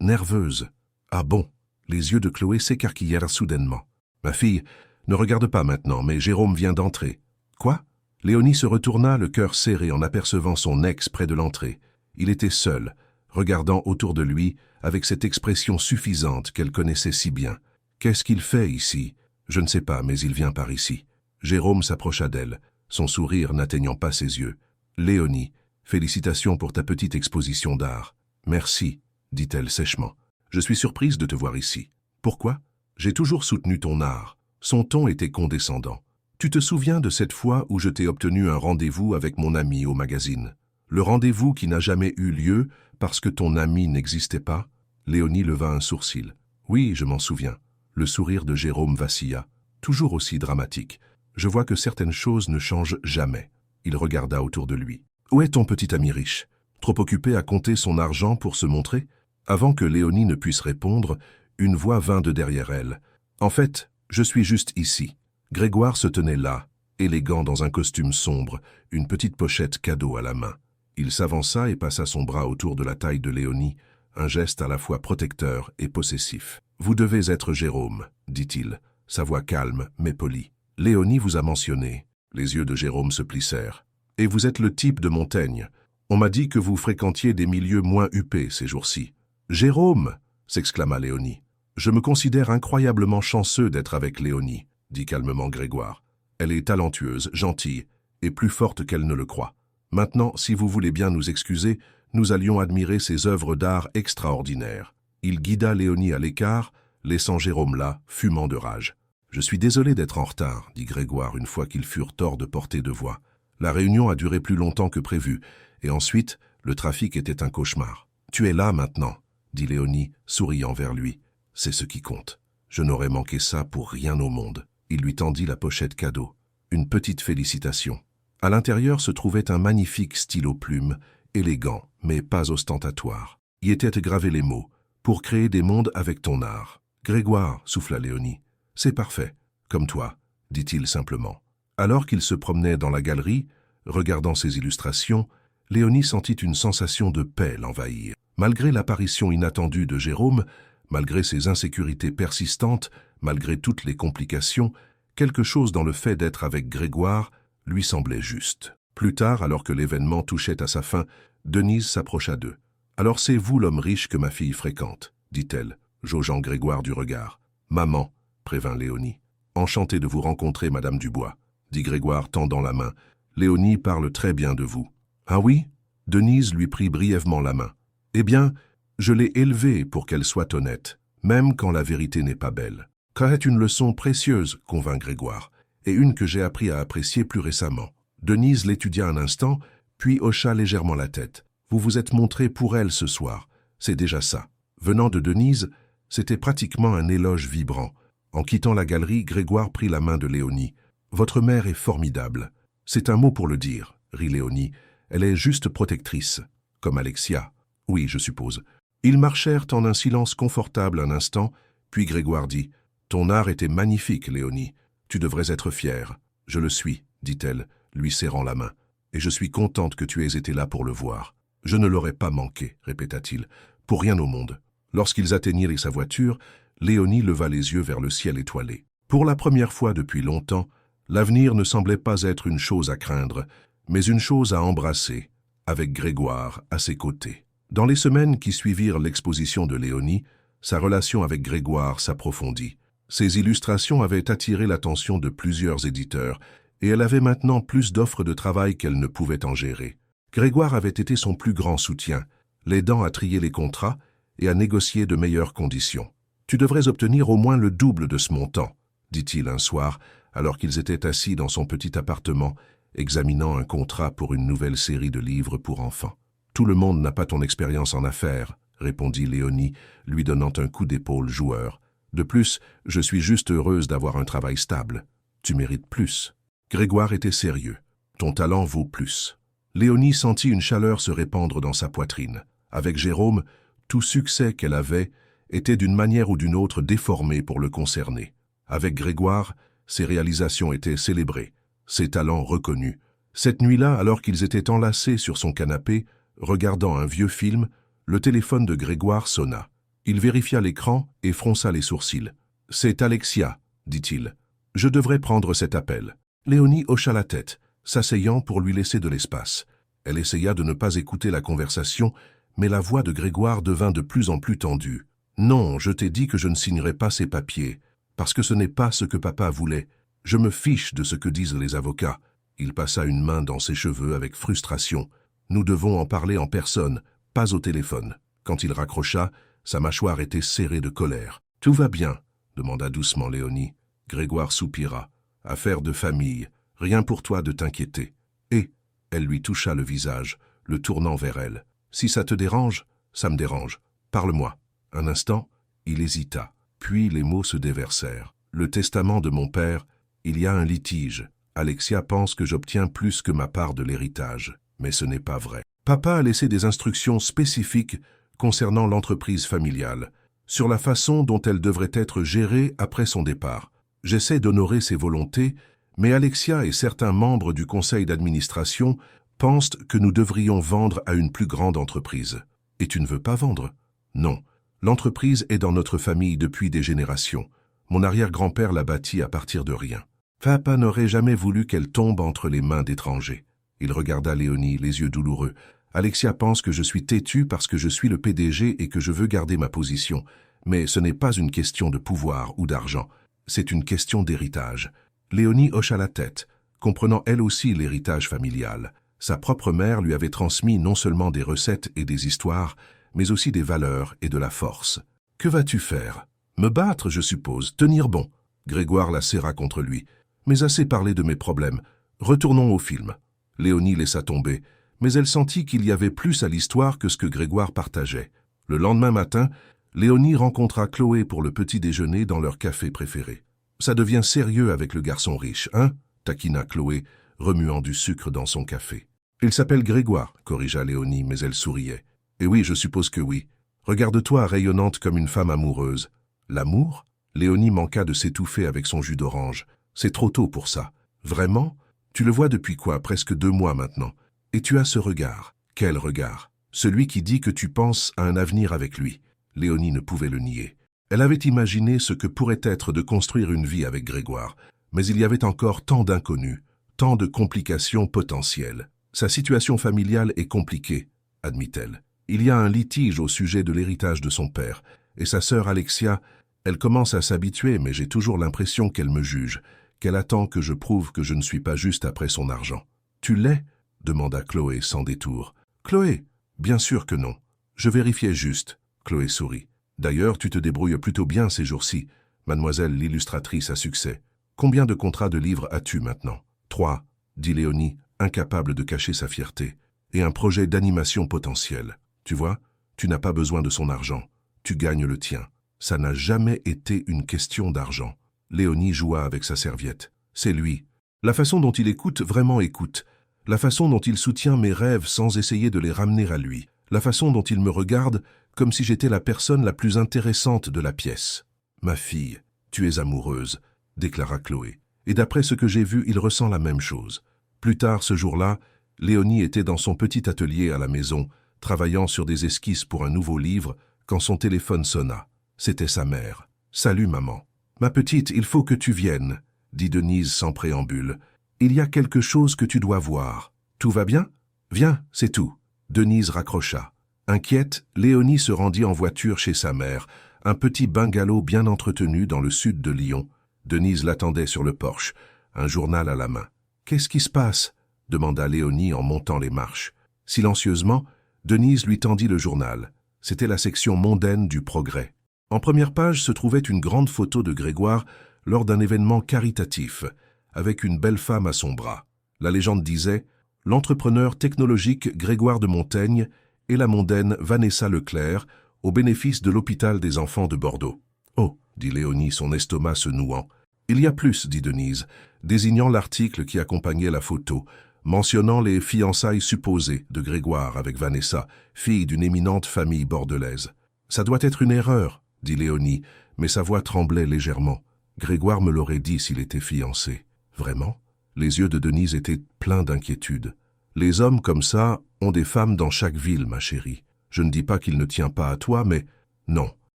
S1: nerveuse. »« Ah bon ?» Les yeux de Chloé s'écarquillèrent soudainement. « Ma fille, ne regarde pas maintenant, mais Jérôme vient d'entrer. »« Quoi ?» Léonie se retourna, le cœur serré en apercevant son ex près de l'entrée. Il était seul, regardant autour de lui avec cette expression suffisante qu'elle connaissait si bien. « Qu'est-ce qu'il fait ici ?»« Je ne sais pas, mais il vient par ici. » Jérôme s'approcha d'elle, son sourire n'atteignant pas ses yeux. « Léonie, félicitations pour ta petite exposition d'art. »« Merci, » dit-elle sèchement. « Je suis surprise de te voir ici. »« Pourquoi ?»« J'ai toujours soutenu ton art. » Son ton était condescendant. « Tu te souviens de cette fois où je t'ai obtenu un rendez-vous avec mon ami au magazine ? Le rendez-vous qui n'a jamais eu lieu parce que ton ami n'existait pas ?» Léonie leva un sourcil. « Oui, je m'en souviens. » Le sourire de Jérôme vacilla, toujours aussi dramatique. « Je vois que certaines choses ne changent jamais. » Il regarda autour de lui. « Où est ton petit ami riche ? Trop occupé à compter son argent pour se montrer ?» Avant que Léonie ne puisse répondre, une voix vint de derrière elle. « En fait, je suis juste ici. » Grégoire se tenait là, élégant dans un costume sombre, une petite pochette cadeau à la main. Il s'avança et passa son bras autour de la taille de Léonie, un geste à la fois protecteur et possessif. « Vous devez être Jérôme, » dit-il, sa voix calme mais polie. « Léonie vous a mentionné. » Les yeux de Jérôme se plissèrent. « Et vous êtes le type de Montaigne. On m'a dit que vous fréquentiez des milieux moins huppés ces jours-ci. »« Jérôme !» s'exclama Léonie. « Je me considère incroyablement chanceux d'être avec Léonie, » dit calmement Grégoire. « Elle est talentueuse, gentille, et plus forte qu'elle ne le croit. Maintenant, si vous voulez bien nous excuser, nous allions admirer ses œuvres d'art extraordinaires. » Il guida Léonie à l'écart, laissant Jérôme là, fumant de rage. « Je suis désolé d'être en retard, » dit Grégoire une fois qu'ils furent hors de portée de voix. La réunion a duré plus longtemps que prévu, et ensuite, le trafic était un cauchemar. « Tu es là maintenant, » dit Léonie, souriant vers lui. « C'est ce qui compte. Je n'aurais manqué ça pour rien au monde. » Il lui tendit la pochette cadeau. Une petite félicitation. À l'intérieur se trouvait un magnifique stylo plume, élégant, mais pas ostentatoire. Y étaient gravés les mots « Pour créer des mondes avec ton art ». « Grégoire », souffla Léonie. « C'est parfait, comme toi », dit-il simplement. Alors qu'il se promenait dans la galerie, regardant ses illustrations, Léonie sentit une sensation de paix l'envahir. Malgré l'apparition inattendue de Jérôme, malgré ses insécurités persistantes, malgré toutes les complications, quelque chose dans le fait d'être avec Grégoire lui semblait juste. Plus tard, alors que l'événement touchait à sa fin, Denise s'approcha d'eux. « Alors c'est vous l'homme riche que ma fille fréquente, » dit-elle, jaugeant Grégoire du regard. « Maman, » prévint Léonie. « Enchantée de vous rencontrer, Madame Dubois, » dit Grégoire tendant la main. « Léonie parle très bien de vous. »« Ah oui ?» Denise lui prit brièvement la main. « Eh bien, je l'ai élevée pour qu'elle soit honnête, même quand la vérité n'est pas belle. » « Car est une leçon précieuse, » convint Grégoire, « et une que j'ai appris à apprécier plus récemment. » Denise l'étudia un instant, puis hocha légèrement la tête. « Vous vous êtes montré pour elle ce soir, c'est déjà ça. » Venant de Denise, c'était pratiquement un éloge vibrant. En quittant la galerie, Grégoire prit la main de Léonie. « Votre mère est formidable. »« C'est un mot pour le dire, » rit Léonie. « Elle est juste protectrice, comme Alexia. »« Oui, je suppose. » Ils marchèrent en un silence confortable un instant, puis Grégoire dit « Ton art était magnifique, Léonie. Tu devrais être fière. »« Je le suis, » dit-elle, lui serrant la main. « Et je suis contente que tu aies été là pour le voir. »« Je ne l'aurais pas manqué, » répéta-t-il, « pour rien au monde. » Lorsqu'ils atteignirent sa voiture, Léonie leva les yeux vers le ciel étoilé. Pour la première fois depuis longtemps, l'avenir ne semblait pas être une chose à craindre, mais une chose à embrasser, avec Grégoire à ses côtés. Dans les semaines qui suivirent l'exposition de Léonie, sa relation avec Grégoire s'approfondit. Ses illustrations avaient attiré l'attention de plusieurs éditeurs, et elle avait maintenant plus d'offres de travail qu'elle ne pouvait en gérer. Grégoire avait été son plus grand soutien, l'aidant à trier les contrats et à négocier de meilleures conditions. « Tu devrais obtenir au moins le double de ce montant, » dit-il un soir, alors qu'ils étaient assis dans son petit appartement, examinant un contrat pour une nouvelle série de livres pour enfants. « Tout le monde n'a pas ton expérience en affaires, » répondit Léonie, lui donnant un coup d'épaule joueur. « De plus, je suis juste heureuse d'avoir un travail stable. Tu mérites plus. » Grégoire était sérieux. « Ton talent vaut plus. » Léonie sentit une chaleur se répandre dans sa poitrine. Avec Jérôme, tout succès qu'elle avait était d'une manière ou d'une autre déformé pour le concerner. Avec Grégoire, ses réalisations étaient célébrées, ses talents reconnus. Cette nuit-là, alors qu'ils étaient enlacés sur son canapé, regardant un vieux film, le téléphone de Grégoire sonna. Il vérifia l'écran et fronça les sourcils. « C'est Alexia, » dit-il. « Je devrais prendre cet appel. » Léonie hocha la tête, s'asseyant pour lui laisser de l'espace. Elle essaya de ne pas écouter la conversation, mais la voix de Grégoire devint de plus en plus tendue. « Non, je t'ai dit que je ne signerai pas ces papiers, parce que ce n'est pas ce que papa voulait. Je me fiche de ce que disent les avocats. » Il passa une main dans ses cheveux avec frustration. « Nous devons en parler en personne, pas au téléphone. » Quand il raccrocha, sa mâchoire était serrée de colère. « Tout va bien ?» demanda doucement Léonie. Grégoire soupira. « Affaire de famille, rien pour toi de t'inquiéter. » Et elle lui toucha le visage, le tournant vers elle. « Si ça te dérange, ça me dérange. Parle-moi. » Un instant, il hésita. Puis les mots se déversèrent. « Le testament de mon père, il y a un litige. Alexia pense que j'obtiens plus que ma part de l'héritage. Mais ce n'est pas vrai. Papa a laissé des instructions spécifiques concernant l'entreprise familiale, sur la façon dont elle devrait être gérée après son départ. J'essaie d'honorer ses volontés, mais Alexia et certains membres du conseil d'administration pensent que nous devrions vendre à une plus grande entreprise. Et tu ne veux pas vendre? Non. L'entreprise est dans notre famille depuis des générations. Mon arrière-grand-père l'a bâtie à partir de rien. Papa n'aurait jamais voulu qu'elle tombe entre les mains d'étrangers. Il regarda Léonie, les yeux douloureux. Alexia pense que je suis têtu parce que je suis le PDG et que je veux garder ma position. Mais ce n'est pas une question de pouvoir ou d'argent. C'est une question d'héritage. Léonie hocha la tête, comprenant elle aussi l'héritage familial. Sa propre mère lui avait transmis non seulement des recettes et des histoires, mais aussi des valeurs et de la force. « Que vas-tu faire? Me battre, je suppose, tenir bon. » Grégoire la serra contre lui. « Mais assez parlé de mes problèmes. Retournons au film. » Léonie laissa tomber, mais elle sentit qu'il y avait plus à l'histoire que ce que Grégoire partageait. Le lendemain matin, Léonie rencontra Chloé pour le petit déjeuner dans leur café préféré. « Ça devient sérieux avec le garçon riche, hein ?» taquina Chloé, remuant du sucre dans son café. « Il s'appelle Grégoire, » corrigea Léonie, mais elle souriait. « Et oui, je suppose que oui. Regarde-toi rayonnante comme une femme amoureuse. » « L'amour ?» Léonie manqua de s'étouffer avec son jus d'orange. « C'est trop tôt pour ça. »« Vraiment ? Tu le vois depuis quoi, presque 2 mois maintenant. Et tu as ce regard. » « Quel regard ? Celui qui dit que tu penses à un avenir avec lui. » Léonie ne pouvait le nier. Elle avait imaginé ce que pourrait être de construire une vie avec Grégoire, mais il y avait encore tant d'inconnus, tant de complications potentielles. Sa situation familiale est compliquée, admit-elle. Il y a un litige au sujet de l'héritage de son père, et sa sœur Alexia, elle commence à s'habituer, mais j'ai toujours l'impression qu'elle me juge, qu'elle attend que je prouve que je ne suis pas juste après son argent. « Tu l'es ?» demanda Chloé sans détour. « Chloé, bien sûr que non. Je vérifiais juste. » Chloé sourit. « D'ailleurs, tu te débrouilles plutôt bien ces jours-ci, mademoiselle l'illustratrice à succès. Combien de contrats de livres as-tu maintenant ? » « 3, dit Léonie, incapable de cacher sa fierté. « Et un projet d'animation potentiel. Tu vois, tu n'as pas besoin de son argent. Tu gagnes le tien. Ça n'a jamais été une question d'argent. » Léonie joua avec sa serviette. « C'est lui. La façon dont il écoute, vraiment écoute. La façon dont il soutient mes rêves sans essayer de les ramener à lui. La façon dont il me regarde comme si j'étais la personne la plus intéressante de la pièce. »« Ma fille, tu es amoureuse, » déclara Chloé. « Et d'après ce que j'ai vu, il ressent la même chose. Plus tard ce jour-là, Léonie était dans son petit atelier à la maison, travaillant sur des esquisses pour un nouveau livre, quand son téléphone sonna. C'était sa mère. « Salut maman. »« Ma petite, il faut que tu viennes, » dit Denise sans préambule. « Il y a quelque chose que tu dois voir. Tout va bien? Viens, c'est tout. » Denise raccrocha. Inquiète, Léonie se rendit en voiture chez sa mère, un petit bungalow bien entretenu dans le sud de Lyon. Denise l'attendait sur le porche, un journal à la main. « Qu'est-ce qui se passe ?» demanda Léonie en montant les marches. Silencieusement, Denise lui tendit le journal. C'était la section mondaine du Progrès. En première page se trouvait une grande photo de Grégoire lors d'un événement caritatif, avec une belle femme à son bras. La légende disait « L'entrepreneur technologique Grégoire de Montaigne et la mondaine Vanessa Leclerc au bénéfice de l'hôpital des enfants de Bordeaux. »« Oh » dit Léonie, son estomac se nouant. « Il y a plus » dit Denise, désignant l'article qui accompagnait la photo, mentionnant les fiançailles supposées de Grégoire avec Vanessa, fille d'une éminente famille bordelaise. « Ça doit être une erreur » dit Léonie, mais sa voix tremblait légèrement. Grégoire me l'aurait dit s'il était fiancé. Vraiment? Les yeux de Denise étaient pleins d'inquiétude. Les hommes comme ça ont des femmes dans chaque ville, ma chérie. Je ne dis pas qu'il ne tient pas à toi, mais... Non.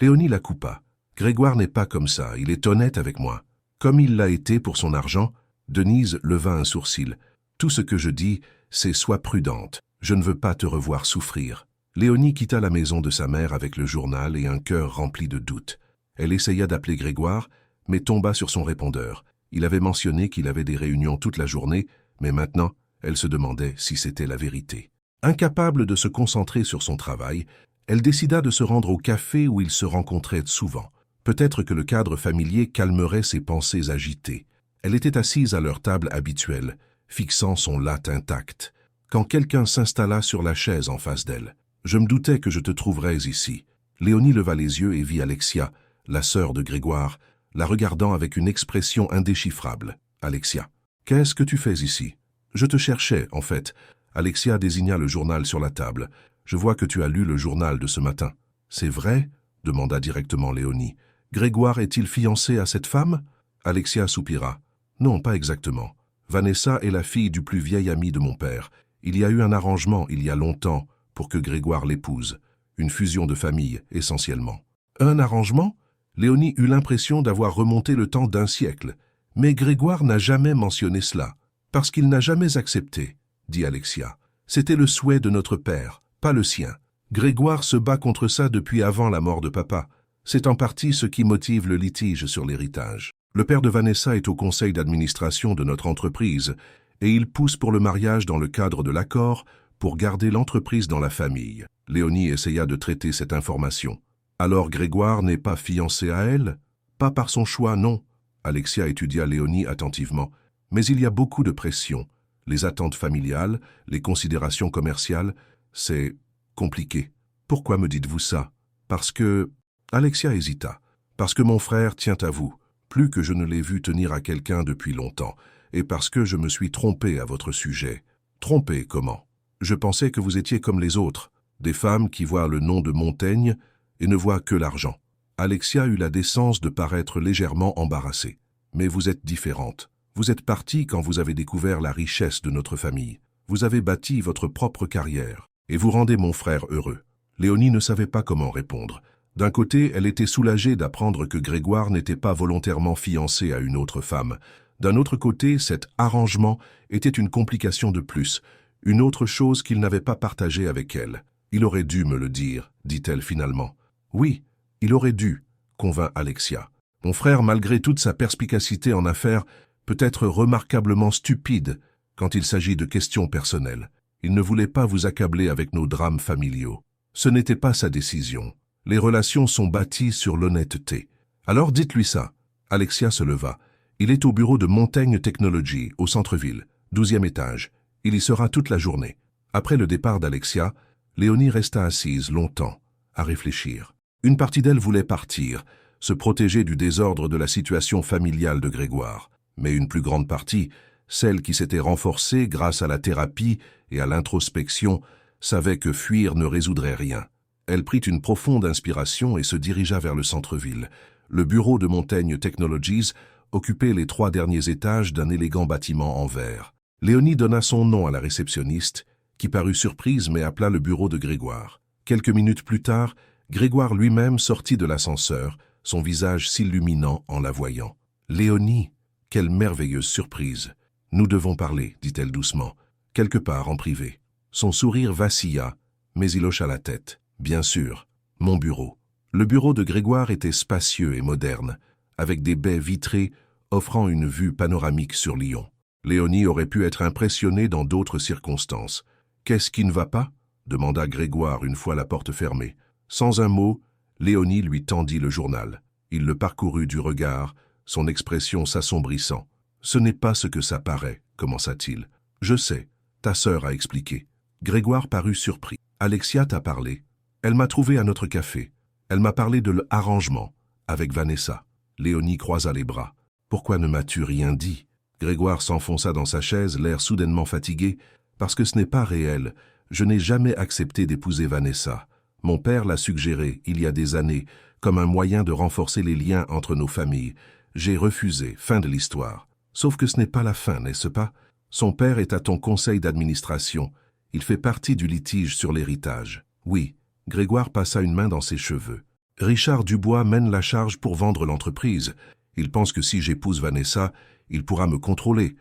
S1: Léonie la coupa. Grégoire n'est pas comme ça, il est honnête avec moi. Comme il l'a été pour son argent, Denise leva un sourcil. Tout ce que je dis, c'est sois prudente. Je ne veux pas te revoir souffrir. Léonie quitta la maison de sa mère avec le journal et un cœur rempli de doutes. Elle essaya d'appeler Grégoire, mais tomba sur son répondeur. Il avait mentionné qu'il avait des réunions toute la journée, mais maintenant, elle se demandait si c'était la vérité. Incapable de se concentrer sur son travail, elle décida de se rendre au café où ils se rencontraient souvent. Peut-être que le cadre familier calmerait ses pensées agitées. Elle était assise à leur table habituelle, fixant son latte intact, quand quelqu'un s'installa sur la chaise en face d'elle. « Je me doutais que je te trouverais ici. » Léonie leva les yeux et vit Alexia, la sœur de Grégoire, la regardant avec une expression indéchiffrable. « Alexia, qu'est-ce que tu fais ici ?»« Je te cherchais, en fait. » Alexia désigna le journal sur la table. « Je vois que tu as lu le journal de ce matin. »« C'est vrai ?» demanda directement Léonie. « Grégoire est-il fiancé à cette femme ?» Alexia soupira. « Non, pas exactement. Vanessa est la fille du plus vieil ami de mon père. Il y a eu un arrangement il y a longtemps pour que Grégoire l'épouse. Une fusion de famille, essentiellement. » Un arrangement? Léonie eut l'impression d'avoir remonté le temps d'un siècle. « Mais Grégoire n'a jamais mentionné cela. Parce qu'il n'a jamais accepté, » dit Alexia. « C'était le souhait de notre père, pas le sien. Grégoire se bat contre ça depuis avant la mort de papa. C'est en partie ce qui motive le litige sur l'héritage. Le père de Vanessa est au conseil d'administration de notre entreprise et il pousse pour le mariage dans le cadre de l'accord pour garder l'entreprise dans la famille. » Léonie essaya de traiter cette information. « Alors Grégoire n'est pas fiancé à elle? Pas par son choix, non. » Alexia étudia Léonie attentivement. « Mais il y a beaucoup de pression. Les attentes familiales, les considérations commerciales, c'est compliqué. Pourquoi me dites-vous ça? Parce que... » Alexia hésita. « Parce que mon frère tient à vous, plus que je ne l'ai vu tenir à quelqu'un depuis longtemps, et parce que je me suis trompé à votre sujet. » « Trompé, comment? Je pensais que vous étiez comme les autres, des femmes qui voient le nom de Montaigne et ne voient que l'argent. » Alexia eut la décence de paraître légèrement embarrassée. « Mais vous êtes différente. Vous êtes partie quand vous avez découvert la richesse de notre famille. Vous avez bâti votre propre carrière, et vous rendez mon frère heureux. » Léonie ne savait pas comment répondre. D'un côté, elle était soulagée d'apprendre que Grégoire n'était pas volontairement fiancé à une autre femme. D'un autre côté, cet arrangement était une complication de plus, une autre chose qu'il n'avait pas partagée avec elle. « Il aurait dû me le dire, » dit-elle finalement. « Oui, il aurait dû, » convint Alexia. « Mon frère, malgré toute sa perspicacité en affaires, peut être remarquablement stupide quand il s'agit de questions personnelles. Il ne voulait pas vous accabler avec nos drames familiaux. Ce n'était pas sa décision. Les relations sont bâties sur l'honnêteté. Alors dites-lui ça. » Alexia se leva. « Il est au bureau de Montaigne Technology, au centre-ville, 12e étage. Il y sera toute la journée. » Après le départ d'Alexia, Léonie resta assise longtemps, à réfléchir. Une partie d'elle voulait partir, se protéger du désordre de la situation familiale de Grégoire. Mais une plus grande partie, celle qui s'était renforcée grâce à la thérapie et à l'introspection, savait que fuir ne résoudrait rien. Elle prit une profonde inspiration et se dirigea vers le centre-ville. Le bureau de Montaigne Technologies occupait les 3 derniers étages d'un élégant bâtiment en verre. Léonie donna son nom à la réceptionniste, qui parut surprise mais appela le bureau de Grégoire. Quelques minutes plus tard, Grégoire lui-même sortit de l'ascenseur, son visage s'illuminant en la voyant. « Léonie, quelle merveilleuse surprise! Nous devons parler, dit-elle doucement, quelque part en privé. » Son sourire vacilla, mais il hocha la tête. « Bien sûr, mon bureau. » Le bureau de Grégoire était spacieux et moderne, avec des baies vitrées offrant une vue panoramique sur Lyon. Léonie aurait pu être impressionnée dans d'autres circonstances. « Qu'est-ce qui ne va pas ?» demanda Grégoire une fois la porte fermée. Sans un mot, Léonie lui tendit le journal. Il le parcourut du regard, son expression s'assombrissant. « Ce n'est pas ce que ça paraît, commença-t-il. Je sais, ta sœur a expliqué. » Grégoire parut surpris. « Alexia t'a parlé. Elle m'a trouvé à notre café. Elle m'a parlé de l'arrangement, avec Vanessa. » Léonie croisa les bras. « Pourquoi ne m'as-tu rien dit ?» Grégoire s'enfonça dans sa chaise, l'air soudainement fatigué. « Parce que ce n'est pas réel. Je n'ai jamais accepté d'épouser Vanessa. Mon père l'a suggéré, il y a des années, comme un moyen de renforcer les liens entre nos familles. J'ai refusé, fin de l'histoire. Sauf que ce n'est pas la fin, n'est-ce pas? Son père est à ton conseil d'administration. Il fait partie du litige sur l'héritage. » Oui, Grégoire passa une main dans ses cheveux. « Richard Dubois mène la charge pour vendre l'entreprise. Il pense que si j'épouse Vanessa, il pourra me contrôler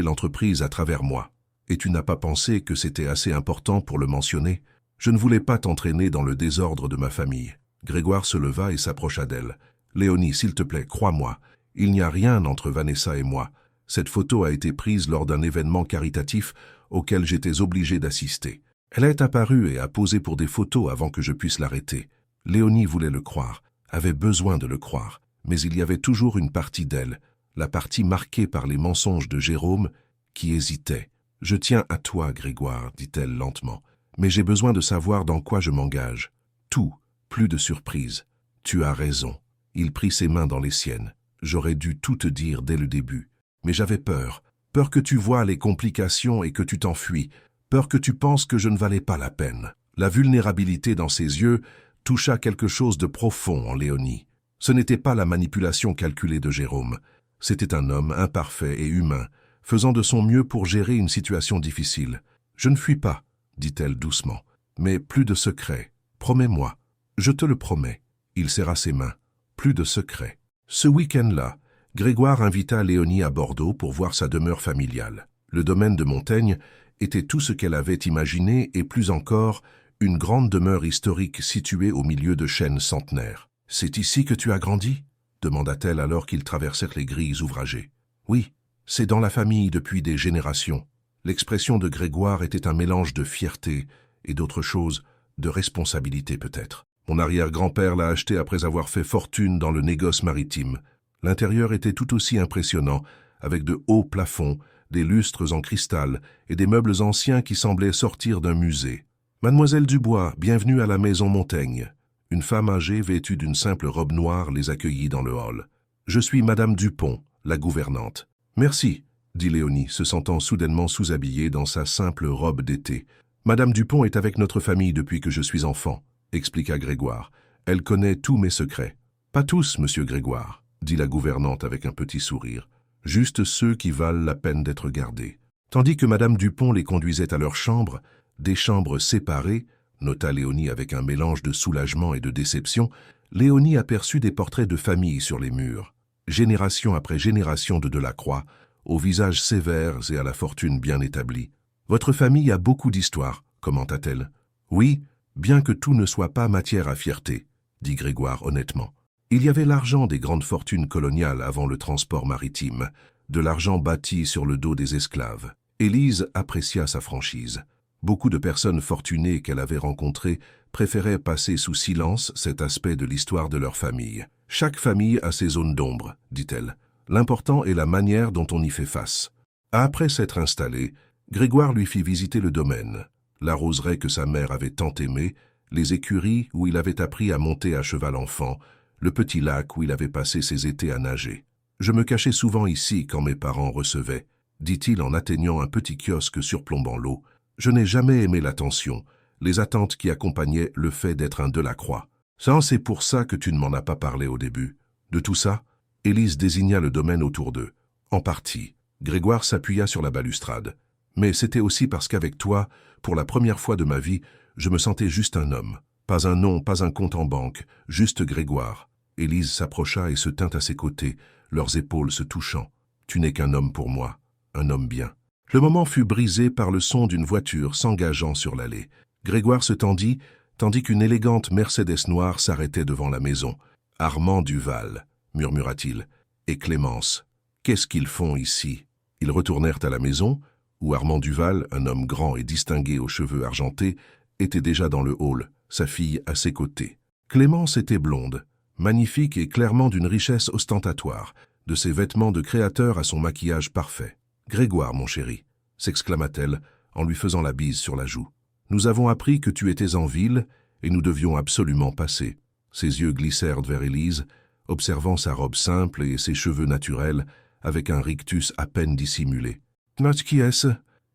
S1: l'entreprise à travers moi. Et tu n'as pas pensé que c'était assez important pour le mentionner? Je ne voulais pas t'entraîner dans le désordre de ma famille. » Grégoire se leva et s'approcha d'elle. « Léonie, s'il te plaît, crois-moi, il n'y a rien entre Vanessa et moi. Cette photo a été prise lors d'un événement caritatif auquel j'étais obligé d'assister. Elle est apparue et a posé pour des photos avant que je puisse l'arrêter. Léonie voulait le croire, avait besoin de le croire, mais il y avait toujours une partie d'elle, la partie marquée par les mensonges de Jérôme, qui hésitait. « Je tiens à toi, Grégoire, dit-elle lentement, mais j'ai besoin de savoir dans quoi je m'engage. Tout, plus de surprise. Tu as raison. » Il prit ses mains dans les siennes. « J'aurais dû tout te dire dès le début. Mais j'avais peur. Peur que tu vois les complications et que tu t'enfuis. Peur que tu penses que je ne valais pas la peine. » La vulnérabilité dans ses yeux toucha quelque chose de profond en Léonie. Ce n'était pas la manipulation calculée de Jérôme. C'était un homme imparfait et humain, faisant de son mieux pour gérer une situation difficile. « Je ne fuis pas, » dit-elle doucement. « Mais plus de secrets. Promets-moi. Je te le promets. » Il serra ses mains. Plus de secrets. Ce week-end-là, Grégoire invita Léonie à Bordeaux pour voir sa demeure familiale. Le domaine de Montaigne était tout ce qu'elle avait imaginé et plus encore, une grande demeure historique située au milieu de chênes centenaires. « C'est ici que tu as grandi ?» demanda-t-elle alors qu'ils traversèrent les grilles ouvragées. « Oui, c'est dans la famille depuis des générations. » L'expression de Grégoire était un mélange de fierté et d'autre chose, de responsabilité peut-être. « Mon arrière-grand-père l'a acheté après avoir fait fortune dans le négoce maritime. L'intérieur était tout aussi impressionnant, avec de hauts plafonds, des lustres en cristal et des meubles anciens qui semblaient sortir d'un musée. Mademoiselle Dubois, bienvenue à la maison Montaigne. » Une femme âgée vêtue d'une simple robe noire les accueillit dans le hall. « Je suis Madame Dupont, la gouvernante. »« Merci, » dit Léonie, se sentant soudainement sous-habillée dans sa simple robe d'été. « Madame Dupont est avec notre famille depuis que je suis enfant, » expliqua Grégoire. « Elle connaît tous mes secrets. »« Pas tous, monsieur Grégoire, » dit la gouvernante avec un petit sourire. « Juste ceux qui valent la peine d'être gardés. » Tandis que Madame Dupont les conduisait à leur chambre, des chambres séparées, nota Léonie avec un mélange de soulagement et de déception, Léonie aperçut des portraits de famille sur les murs. Génération après génération de Delacroix, aux visages sévères et à la fortune bien établie. « Votre famille a beaucoup d'histoire, » commenta-t-elle. « Oui, bien que tout ne soit pas matière à fierté, » dit Grégoire honnêtement. Il y avait l'argent des grandes fortunes coloniales avant le transport maritime, de l'argent bâti sur le dos des esclaves. Élise apprécia sa franchise. Beaucoup de personnes fortunées qu'elle avait rencontrées préféraient passer sous silence cet aspect de l'histoire de leur famille. « Chaque famille a ses zones d'ombre, » dit-elle. « L'important est la manière dont on y fait face. » Après s'être installé, Grégoire lui fit visiter le domaine, la roseraie que sa mère avait tant aimée, les écuries où il avait appris à monter à cheval enfant, le petit lac où il avait passé ses étés à nager. « Je me cachais souvent ici quand mes parents recevaient, » dit-il en atteignant un petit kiosque surplombant l'eau. « Je n'ai jamais aimé l'attention, les attentes qui accompagnaient le fait d'être un Delacroix. Ça, c'est pour ça que tu ne m'en as pas parlé au début. » De tout ça, Élise désigna le domaine autour d'eux. « En partie, » Grégoire s'appuya sur la balustrade. Mais c'était aussi parce qu'avec toi, pour la première fois de ma vie, je me sentais juste un homme. Pas un nom, pas un compte en banque, juste Grégoire. Élise s'approcha et se tint à ses côtés, leurs épaules se touchant. Tu n'es qu'un homme pour moi, un homme bien. Le moment fut brisé par le son d'une voiture s'engageant sur l'allée. Grégoire se tendit, tandis qu'une élégante Mercedes noire s'arrêtait devant la maison. « Armand Duval », murmura-t-il, « et Clémence. Qu'est-ce qu'ils font ici ?» Ils retournèrent à la maison, où Armand Duval, un homme grand et distingué aux cheveux argentés, était déjà dans le hall, sa fille à ses côtés. Clémence était blonde, magnifique et clairement d'une richesse ostentatoire, de ses vêtements de créateur à son maquillage parfait. « Grégoire, mon chéri », s'exclama-t-elle en lui faisant la bise sur la joue. « Nous avons appris que tu étais en ville et nous devions absolument passer. » Ses yeux glissèrent vers Élise, observant sa robe simple et ses cheveux naturels avec un rictus à peine dissimulé. « Qui est-ce ?»«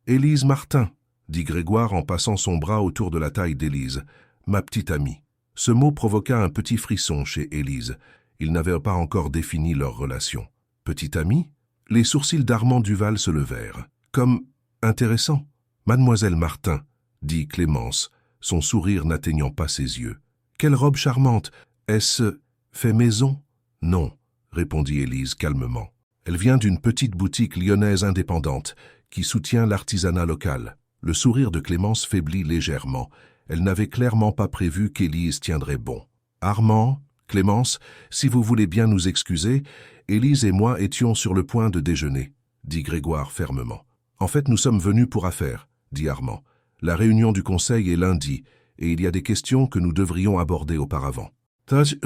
S1: Élise Martin », dit Grégoire en passant son bras autour de la taille d'Élise. « Ma petite amie. » Ce mot provoqua un petit frisson chez Élise. Ils n'avaient pas encore défini leur relation. « Petite amie ?» Les sourcils d'Armand Duval se levèrent. « Comme intéressant. »« Mademoiselle Martin », dit Clémence, son sourire n'atteignant pas ses yeux. « Quelle robe charmante! Est-ce fait maison ?»« Non, » répondit Élise calmement. Elle vient d'une petite boutique lyonnaise indépendante qui soutient l'artisanat local. Le sourire de Clémence faiblit légèrement. Elle n'avait clairement pas prévu qu'Élise tiendrait bon. « Armand, Clémence, si vous voulez bien nous excuser, Élise et moi étions sur le point de déjeuner, » dit Grégoire fermement. « En fait, nous sommes venus pour affaires, » dit Armand. « La réunion du conseil est lundi, et il y a des questions que nous devrions aborder auparavant. »«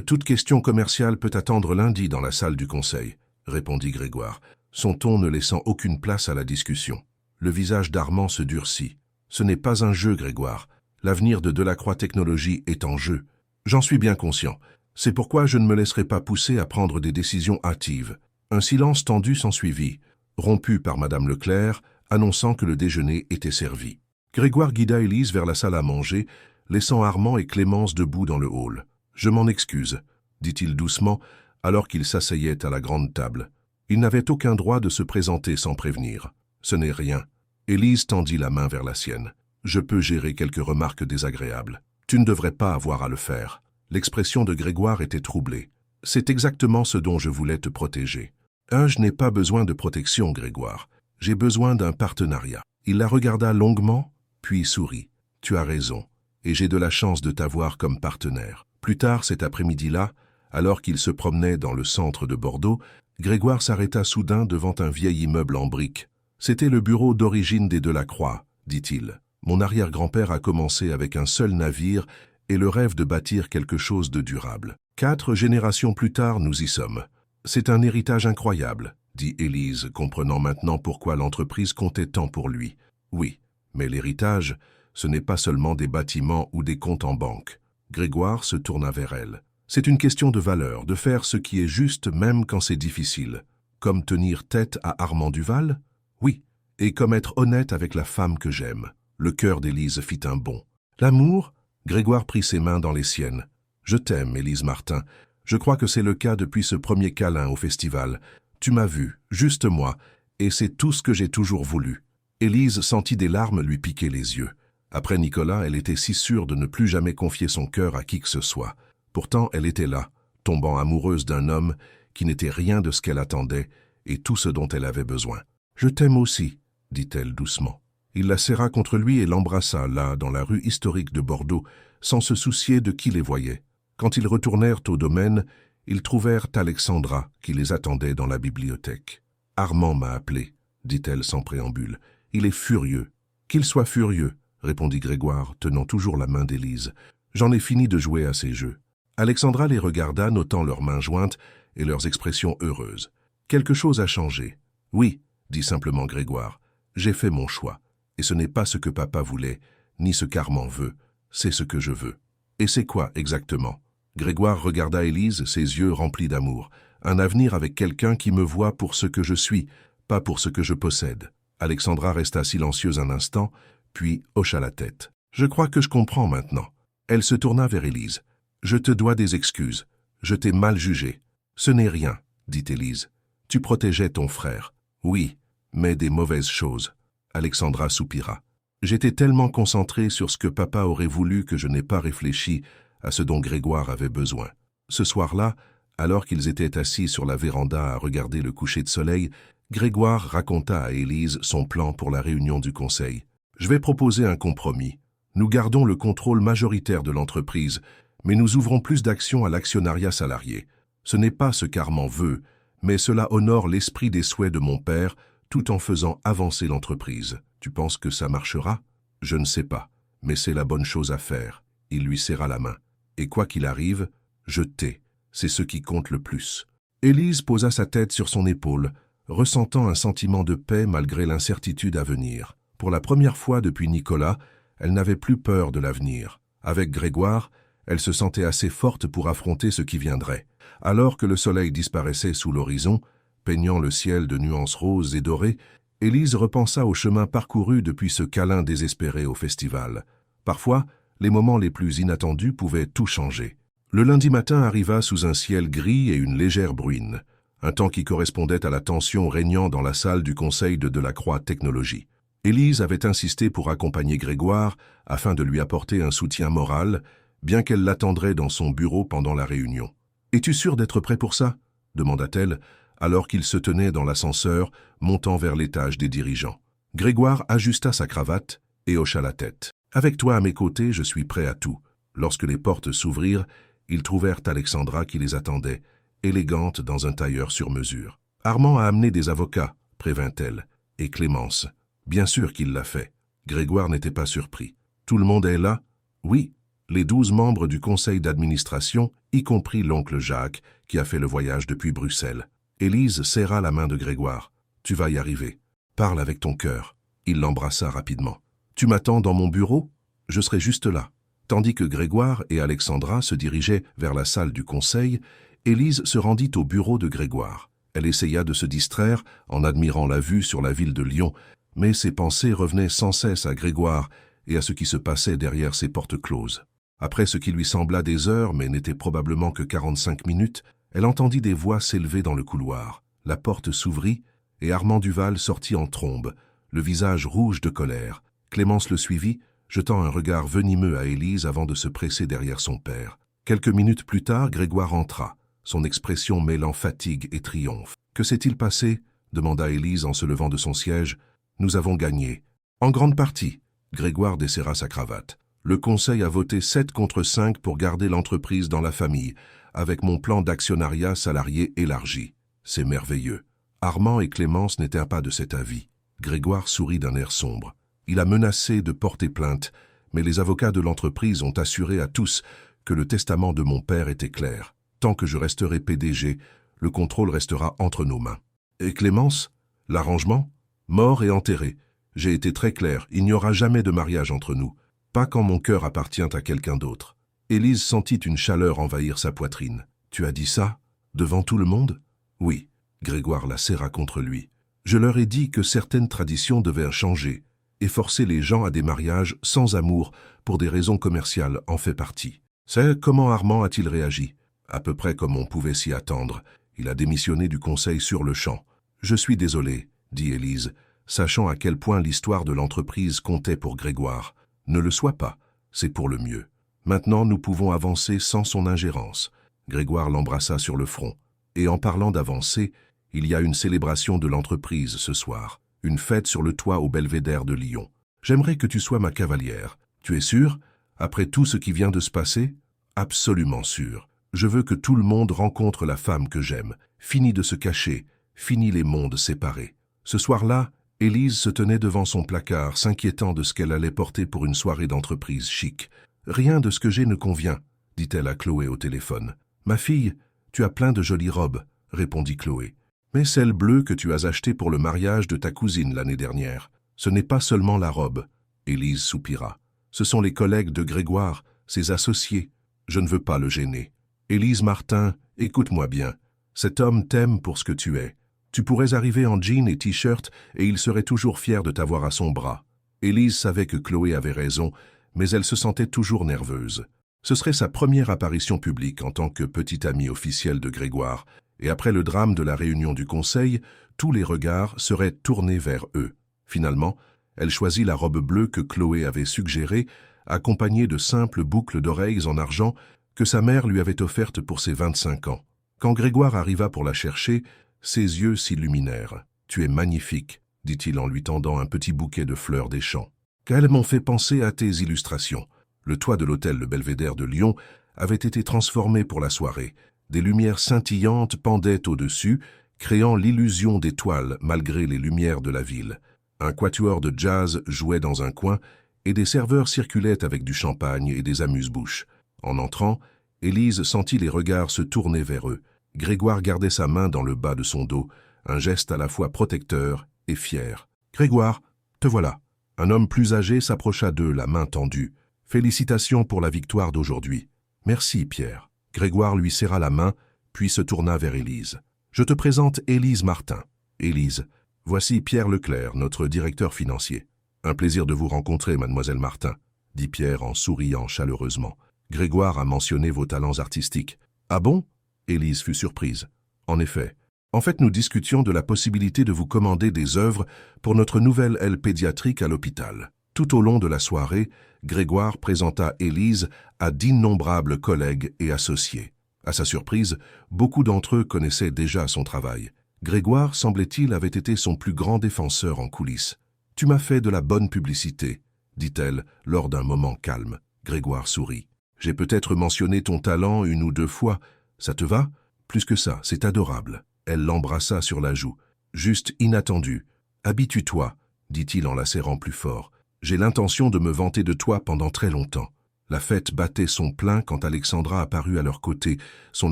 S1: Toute question commerciale peut attendre lundi dans la salle du conseil, » répondit Grégoire, son ton ne laissant aucune place à la discussion. Le visage d'Armand se durcit. « Ce n'est pas un jeu, Grégoire. L'avenir de Delacroix Technologies est en jeu. J'en suis bien conscient. C'est pourquoi je ne me laisserai pas pousser à prendre des décisions hâtives. » Un silence tendu s'ensuivit, rompu par Madame Leclerc, annonçant que le déjeuner était servi. Grégoire guida Élise vers la salle à manger, laissant Armand et Clémence debout dans le hall. « Je m'en excuse, » dit-il doucement, alors qu'il s'asseyait à la grande table. Il n'avait aucun droit de se présenter sans prévenir. « Ce n'est rien. » Élise tendit la main vers la sienne. « Je peux gérer quelques remarques désagréables. Tu ne devrais pas avoir à le faire. » L'expression de Grégoire était troublée. « C'est exactement ce dont je voulais te protéger. »« Je n'ai pas besoin de protection, Grégoire. J'ai besoin d'un partenariat. » Il la regarda longuement, puis sourit. « Tu as raison, et j'ai de la chance de t'avoir comme partenaire. » Plus tard cet après-midi-là, alors qu'il se promenait dans le centre de Bordeaux, Grégoire s'arrêta soudain devant un vieil immeuble en briques. « C'était le bureau d'origine des Delacroix, » dit-il. « Mon arrière-grand-père a commencé avec un seul navire et le rêve de bâtir quelque chose de durable. 4 générations plus tard, nous y sommes. C'est un héritage incroyable, » dit Élise, comprenant maintenant pourquoi l'entreprise comptait tant pour lui. « Oui, mais l'héritage, ce n'est pas seulement des bâtiments ou des comptes en banque. » Grégoire se tourna vers elle. « C'est une question de valeur, de faire ce qui est juste même quand c'est difficile. Comme tenir tête à Armand Duval? Oui, et comme être honnête avec la femme que j'aime. » Le cœur d'Élise fit un bond. « L'amour ?» Grégoire prit ses mains dans les siennes. « Je t'aime, Élise Martin. Je crois que c'est le cas depuis ce premier câlin au festival. Tu m'as vu, juste moi, et c'est tout ce que j'ai toujours voulu. » Élise sentit des larmes lui piquer les yeux. Après Nicolas, elle était si sûre de ne plus jamais confier son cœur à qui que ce soit. Pourtant, elle était là, tombant amoureuse d'un homme qui n'était rien de ce qu'elle attendait et tout ce dont elle avait besoin. « Je t'aime aussi, » dit-elle doucement. Il la serra contre lui et l'embrassa, là, dans la rue historique de Bordeaux, sans se soucier de qui les voyait. Quand ils retournèrent au domaine, ils trouvèrent Alexandra qui les attendait dans la bibliothèque. « Armand m'a appelé, » dit-elle sans préambule. « Il est furieux. »« Qu'il soit furieux, » répondit Grégoire, tenant toujours la main d'Élise. « J'en ai fini de jouer à ces jeux. » Alexandra les regarda, notant leurs mains jointes et leurs expressions heureuses. « Quelque chose a changé. »« Oui, » dit simplement Grégoire. « J'ai fait mon choix. Et ce n'est pas ce que papa voulait, ni ce qu'Armand veut. C'est ce que je veux. » « Et c'est quoi exactement ?» Grégoire regarda Élise, ses yeux remplis d'amour. « Un avenir avec quelqu'un qui me voit pour ce que je suis, pas pour ce que je possède. » Alexandra resta silencieuse un instant, puis hocha la tête. « Je crois que je comprends maintenant. » Elle se tourna vers Élise. « Je te dois des excuses. Je t'ai mal jugé. »« Ce n'est rien, » dit Élise. « Tu protégeais ton frère. »« Oui, mais des mauvaises choses. Alexandra soupira. J'étais tellement concentré sur ce que papa aurait voulu que je n'ai pas réfléchi à ce dont Grégoire avait besoin. Ce soir-là, alors qu'ils étaient assis sur la véranda à regarder le coucher de soleil, Grégoire raconta à Élise son plan pour la réunion du conseil. « Je vais proposer un compromis. Nous gardons le contrôle majoritaire de l'entreprise, mais nous ouvrons plus d'actions à l'actionnariat salarié. Ce n'est pas ce qu'Armand veut, mais cela honore l'esprit des souhaits de mon père tout en faisant avancer l'entreprise. Tu penses que ça marchera? Je ne sais pas, mais c'est la bonne chose à faire. » Il lui serra la main. « Et quoi qu'il arrive, je t'ai. C'est ce qui compte le plus. » Élise posa sa tête sur son épaule, ressentant un sentiment de paix malgré l'incertitude à venir. Pour la première fois depuis Nicolas, elle n'avait plus peur de l'avenir. Avec Grégoire, elle se sentait assez forte pour affronter ce qui viendrait. Alors que le soleil disparaissait sous l'horizon, peignant le ciel de nuances roses et dorées, Élise repensa au chemin parcouru depuis ce câlin désespéré au festival. Parfois, les moments les plus inattendus pouvaient tout changer. Le lundi matin arriva sous un ciel gris et une légère bruine, un temps qui correspondait à la tension régnant dans la salle du conseil de Delacroix Technologies. Élise avait insisté pour accompagner Grégoire afin de lui apporter un soutien moral, bien qu'elle l'attendrait dans son bureau pendant la réunion. « Es-tu sûr d'être prêt pour ça ?» demanda-t-elle, alors qu'il se tenait dans l'ascenseur, montant vers l'étage des dirigeants. Grégoire ajusta sa cravate et hocha la tête. « Avec toi à mes côtés, je suis prêt à tout. » Lorsque les portes s'ouvrirent, ils trouvèrent Alexandra qui les attendait, élégante dans un tailleur sur mesure. « Armand a amené des avocats, » prévint-elle, « et Clémence. » Bien sûr qu'il l'a fait. Grégoire n'était pas surpris. « Tout le monde est là ?»« Oui. » Les 12 membres du conseil d'administration, y compris l'oncle Jacques, qui a fait le voyage depuis Bruxelles. Élise serra la main de Grégoire. « Tu vas y arriver. Parle avec ton cœur. » Il l'embrassa rapidement. « Tu m'attends dans mon bureau? Je serai juste là. » Tandis que Grégoire et Alexandra se dirigeaient vers la salle du conseil, Élise se rendit au bureau de Grégoire. Elle essaya de se distraire en admirant la vue sur la ville de Lyon, mais ses pensées revenaient sans cesse à Grégoire et à ce qui se passait derrière ses portes closes. Après ce qui lui sembla des heures, mais n'était probablement que 45 minutes, elle entendit des voix s'élever dans le couloir. La porte s'ouvrit et Armand Duval sortit en trombe, le visage rouge de colère. Clémence le suivit, jetant un regard venimeux à Élise avant de se presser derrière son père. Quelques minutes plus tard, Grégoire entra, son expression mêlant fatigue et triomphe. « Que s'est-il passé ?» demanda Élise en se levant de son siège. « Nous avons gagné. »« En grande partie. » Grégoire desserra sa cravate. « Le conseil a voté 7 contre 5 pour garder l'entreprise dans la famille, avec mon plan d'actionnariat salarié élargi. C'est merveilleux. » Armand et Clémence n'étaient pas de cet avis. Grégoire sourit d'un air sombre. Il a menacé de porter plainte, mais les avocats de l'entreprise ont assuré à tous que le testament de mon père était clair. Tant que je resterai PDG, le contrôle restera entre nos mains. Et Clémence? L'arrangement? Mort et enterré. J'ai été très clair, il n'y aura jamais de mariage entre nous. Pas quand mon cœur appartient à quelqu'un d'autre. Élise sentit une chaleur envahir sa poitrine. « Tu as dit ça? Devant tout le monde ?» « Oui. » Grégoire la serra contre lui. « Je leur ai dit que certaines traditions devaient changer, et forcer les gens à des mariages sans amour pour des raisons commerciales en fait partie. » C'est comment Armand a-t-il réagi? À peu près comme on pouvait s'y attendre. Il a démissionné du conseil sur le champ. « Je suis désolé, » dit Élise, sachant à quel point l'histoire de l'entreprise comptait pour Grégoire. « Ne le sois pas, c'est pour le mieux. Maintenant, nous pouvons avancer sans son ingérence. » Grégoire l'embrassa sur le front. « Et en parlant d'avancer, il y a une célébration de l'entreprise ce soir. Une fête sur le toit au Belvédère de Lyon. J'aimerais que tu sois ma cavalière. Tu es sûr? Après tout ce qui vient de se passer? Absolument sûr. Je veux que tout le monde rencontre la femme que j'aime. Fini de se cacher, fini les mondes séparés. » Ce soir-là, Élise se tenait devant son placard, s'inquiétant de ce qu'elle allait porter pour une soirée d'entreprise chic. « Rien de ce que j'ai ne convient, » dit-elle à Chloé au téléphone. « Ma fille, tu as plein de jolies robes, » répondit Chloé. « Mais celle bleue que tu as achetée pour le mariage de ta cousine l'année dernière. Ce n'est pas seulement la robe. » Élise soupira. « Ce sont les collègues de Grégoire, ses associés. Je ne veux pas le gêner. Élise Martin, écoute-moi bien. Cet homme t'aime pour ce que tu es. Tu pourrais arriver en jean et t-shirt et il serait toujours fier de t'avoir à son bras. » Élise savait que Chloé avait raison, mais elle se sentait toujours nerveuse. Ce serait sa première apparition publique en tant que petite amie officielle de Grégoire, et après le drame de la réunion du conseil, tous les regards seraient tournés vers eux. Finalement, elle choisit la robe bleue que Chloé avait suggérée, accompagnée de simples boucles d'oreilles en argent que sa mère lui avait offertes pour ses 25 ans. Quand Grégoire arriva pour la chercher, ses yeux s'illuminèrent. « Tu es magnifique », dit-il en lui tendant un petit bouquet de fleurs des champs. « Qu'elles m'ont fait penser à tes illustrations. » Le toit de l'hôtel Le Belvédère de Lyon avait été transformé pour la soirée. Des lumières scintillantes pendaient au-dessus, créant l'illusion d'étoiles malgré les lumières de la ville. Un quatuor de jazz jouait dans un coin et des serveurs circulaient avec du champagne et des amuse-bouches. En entrant, Élise sentit les regards se tourner vers eux. Grégoire gardait sa main dans le bas de son dos, un geste à la fois protecteur et fier. « Grégoire, te voilà !» Un homme plus âgé s'approcha d'eux, la main tendue. « Félicitations pour la victoire d'aujourd'hui. »« Merci, Pierre. » Grégoire lui serra la main, puis se tourna vers Élise. « Je te présente Élise Martin. »« Élise, voici Pierre Leclerc, notre directeur financier. »« Un plaisir de vous rencontrer, mademoiselle Martin, » dit Pierre en souriant chaleureusement. « Grégoire a mentionné vos talents artistiques. »« Ah bon ?» Élise fut surprise. « En effet. En fait, nous discutions de la possibilité de vous commander des œuvres pour notre nouvelle aile pédiatrique à l'hôpital. » Tout au long de la soirée, Grégoire présenta Élise à d'innombrables collègues et associés. À sa surprise, beaucoup d'entre eux connaissaient déjà son travail. Grégoire, semblait-il, avait été son plus grand défenseur en coulisses. « Tu m'as fait de la bonne publicité », dit-elle lors d'un moment calme. Grégoire sourit. « J'ai peut-être mentionné ton talent 1 ou 2 fois. Ça te va ? Plus que ça, c'est adorable. » Elle l'embrassa sur la joue. « Juste inattendu. Habitue-toi, » dit-il en la serrant plus fort. « J'ai l'intention de me vanter de toi pendant très longtemps. » La fête battait son plein quand Alexandra apparut à leur côté, son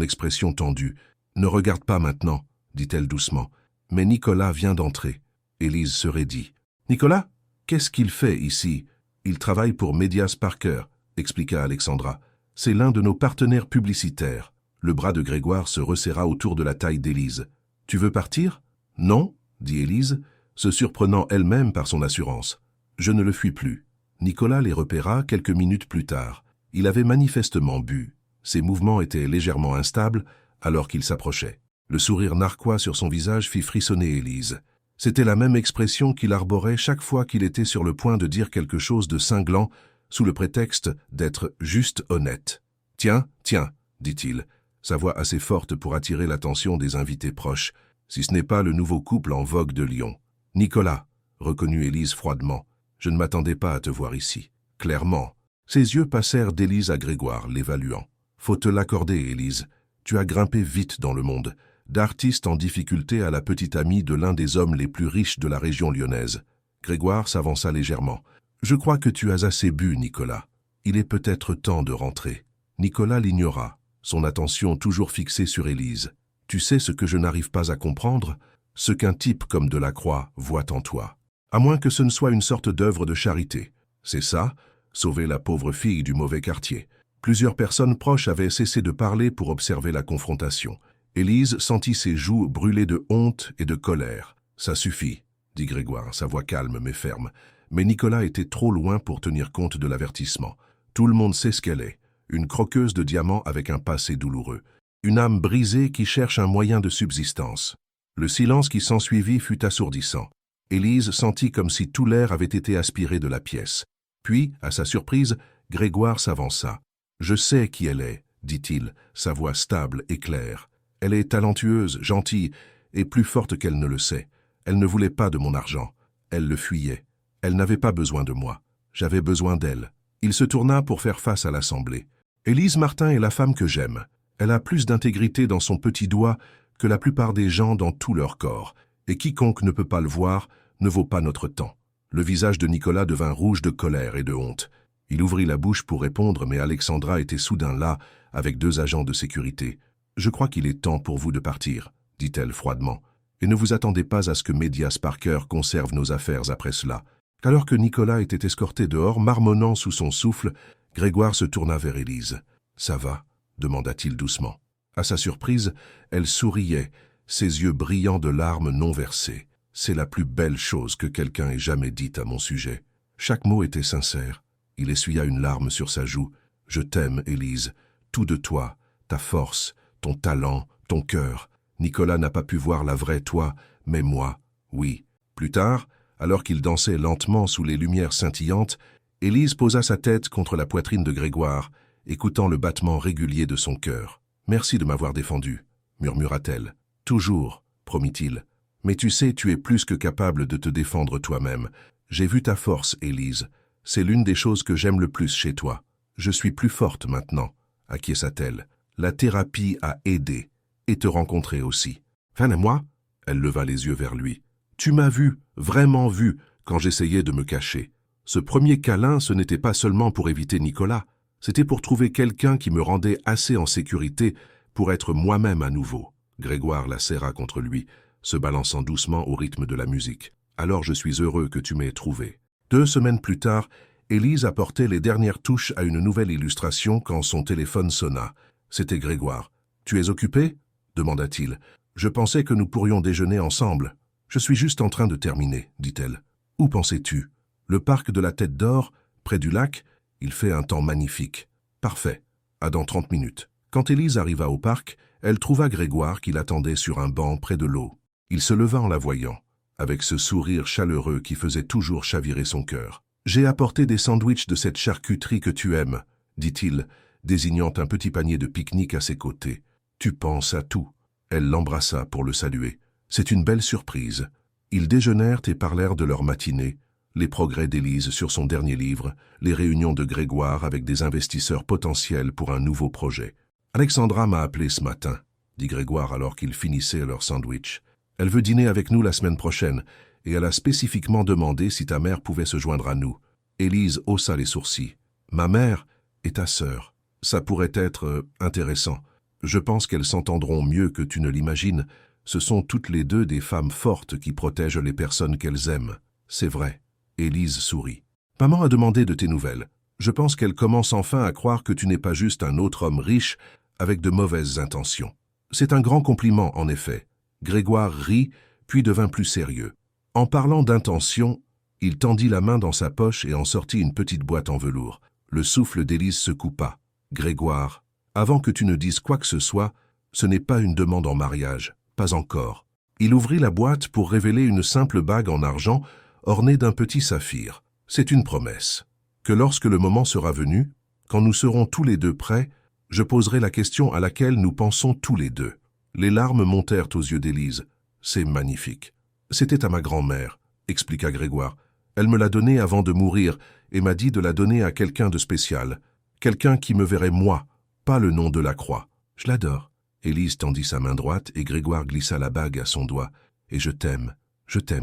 S1: expression tendue. « Ne regarde pas maintenant, » dit-elle doucement. « Mais Nicolas vient d'entrer. » Élise se raidit. « Nicolas, qu'est-ce qu'il fait ici ? » « Il travaille pour Medias Parker, » expliqua Alexandra. « C'est l'un de nos partenaires publicitaires. » Le bras de Grégoire se resserra autour de la taille d'Élise. « Tu veux partir ?»« Non, » dit Élise, se surprenant elle-même par son assurance. « Je ne le fuis plus. » Nicolas les repéra quelques minutes plus tard. Il avait manifestement bu. Ses mouvements étaient légèrement instables alors qu'il s'approchait. Le sourire narquois sur son visage fit frissonner Élise. C'était la même expression qu'il arborait chaque fois qu'il était sur le point de dire quelque chose de cinglant sous le prétexte d'être juste honnête. « Tiens, tiens » dit-il, sa voix assez forte pour attirer l'attention des invités proches, si ce n'est pas le nouveau couple en vogue de Lyon. « Nicolas » reconnut Élise froidement. « Je ne m'attendais pas à te voir ici. » Clairement. Ses yeux passèrent d'Élise à Grégoire, l'évaluant. « Faut te l'accorder, Élise. Tu as grimpé vite dans le monde, d'artiste en difficulté à la petite amie de l'un des hommes les plus riches de la région lyonnaise. » Grégoire s'avança légèrement. « Je crois que tu as assez bu, Nicolas. Il est peut-être temps de rentrer. » Nicolas l'ignora, son attention toujours fixée sur Élise. « Tu sais ce que je n'arrive pas à comprendre ? Ce qu'un type comme Delacroix voit en toi. À moins que ce ne soit une sorte d'œuvre de charité. C'est ça, sauver la pauvre fille du mauvais quartier. » Plusieurs personnes proches avaient cessé de parler pour observer la confrontation. Élise sentit ses joues brûler de honte et de colère. « Ça suffit, » dit Grégoire, sa voix calme mais ferme. Mais Nicolas était trop loin pour tenir compte de l'avertissement. Tout le monde sait ce qu'elle est, une croqueuse de diamants avec un passé douloureux. Une âme brisée qui cherche un moyen de subsistance. Le silence qui s'ensuivit fut assourdissant. Élise sentit comme si tout l'air avait été aspiré de la pièce. Puis, à sa surprise, Grégoire s'avança. « Je sais qui elle est, » dit-il, sa voix stable et claire. « Elle est talentueuse, gentille, et plus forte qu'elle ne le sait. Elle ne voulait pas de mon argent. Elle le fuyait. Elle n'avait pas besoin de moi. J'avais besoin d'elle. » Il se tourna pour faire face à l'assemblée. « Élise Martin est la femme que j'aime. Elle a plus d'intégrité dans son petit doigt que la plupart des gens dans tout leur corps, et quiconque ne peut pas le voir ne vaut pas notre temps. » Le visage de Nicolas devint rouge de colère et de honte. Il ouvrit la bouche pour répondre, mais Alexandra était soudain là, avec 2 agents de sécurité. « Je crois qu'il est temps pour vous de partir, » dit-elle froidement. « Et ne vous attendez pas à ce que Medias Parker conserve nos affaires après cela. » Alors que Nicolas était escorté dehors, marmonnant sous son souffle, Grégoire se tourna vers Élise. « Ça va ?» demanda-t-il doucement. À sa surprise, elle souriait, ses yeux brillants de larmes non versées. « C'est la plus belle chose que quelqu'un ait jamais dite à mon sujet. » Chaque mot était sincère. Il essuya une larme sur sa joue. « Je t'aime, Élise. Tout de toi, ta force, ton talent, ton cœur. Nicolas n'a pas pu voir la vraie toi, mais moi, oui. Plus tard, alors qu'il dansait lentement sous les lumières scintillantes, Élise posa sa tête contre la poitrine de Grégoire, écoutant le battement régulier de son cœur. « Merci de m'avoir défendu, » murmura-t-elle. « Toujours, promit-il. Mais tu sais, tu es plus que capable de te défendre toi-même. J'ai vu ta force, Élise. C'est l'une des choses que j'aime le plus chez toi. Je suis plus forte maintenant, » acquiesça-t-elle. « La thérapie a aidé, et te rencontrer aussi. »« Enfin, moi ?» Elle leva les yeux vers lui. « Tu m'as vu, vraiment vu, quand j'essayais de me cacher. Ce premier câlin, ce n'était pas seulement pour éviter Nicolas, c'était pour trouver quelqu'un qui me rendait assez en sécurité pour être moi-même à nouveau. » Grégoire la serra contre lui, se balançant doucement au rythme de la musique. « Alors je suis heureux que tu m'aies trouvé. » 2 semaines plus tard, Élise apportait les dernières touches à une nouvelle illustration quand son téléphone sonna. C'était Grégoire. « Tu es occupé ?» demanda-t-il. « Je pensais que nous pourrions déjeuner ensemble. »« Je suis juste en train de terminer, » dit-elle. « Où pensais-tu ? » ?»« Le parc de la Tête d'Or, près du lac. Il fait un temps magnifique. »« Parfait. À dans 30 minutes. » Quand Élise arriva au parc, elle trouva Grégoire qui l'attendait sur un banc près de l'eau. Il se leva en la voyant, avec ce sourire chaleureux qui faisait toujours chavirer son cœur. « J'ai apporté des sandwichs de cette charcuterie que tu aimes, » dit-il, désignant un petit panier de pique-nique à ses côtés. « Tu penses à tout. » Elle l'embrassa pour le saluer. « C'est une belle surprise. » Ils déjeunèrent et parlèrent de leur matinée, les progrès d'Élise sur son dernier livre, les réunions de Grégoire avec des investisseurs potentiels pour un nouveau projet. « Alexandra m'a appelé ce matin, » dit Grégoire alors qu'ils finissaient leur sandwich. « Elle veut dîner avec nous la semaine prochaine, et elle a spécifiquement demandé si ta mère pouvait se joindre à nous. » Élise haussa les sourcils. « Ma mère et ta sœur. Ça pourrait être intéressant. Je pense qu'elles s'entendront mieux que tu ne l'imagines. Ce sont toutes les deux des femmes fortes qui protègent les personnes qu'elles aiment. C'est vrai. » Élise sourit. « Maman a demandé de tes nouvelles. Je pense qu'elle commence enfin à croire que tu n'es pas juste un autre homme riche avec de mauvaises intentions. » C'est un grand compliment, en effet. Grégoire rit, puis devint plus sérieux. En parlant d'intention, il tendit la main dans sa poche et en sortit une petite boîte en velours. Le souffle d'Élise se coupa. « Grégoire, avant que tu ne dises quoi que ce soit, ce n'est pas une demande en mariage, pas encore. » Il ouvrit la boîte pour révéler une simple bague en argent ornée d'un petit saphir. « C'est une promesse. Que lorsque le moment sera venu, quand nous serons tous les deux prêts, je poserai la question à laquelle nous pensons tous les deux. » Les larmes montèrent aux yeux d'Élise. « C'est magnifique. »« C'était à ma grand-mère, » expliqua Grégoire. « Elle me l'a donnée avant de mourir et m'a dit de la donner à quelqu'un de spécial. Quelqu'un qui me verrait moi, pas le nom de la croix. Je l'adore. » Élise tendit sa main droite et Grégoire glissa la bague à son doigt. « Et je t'aime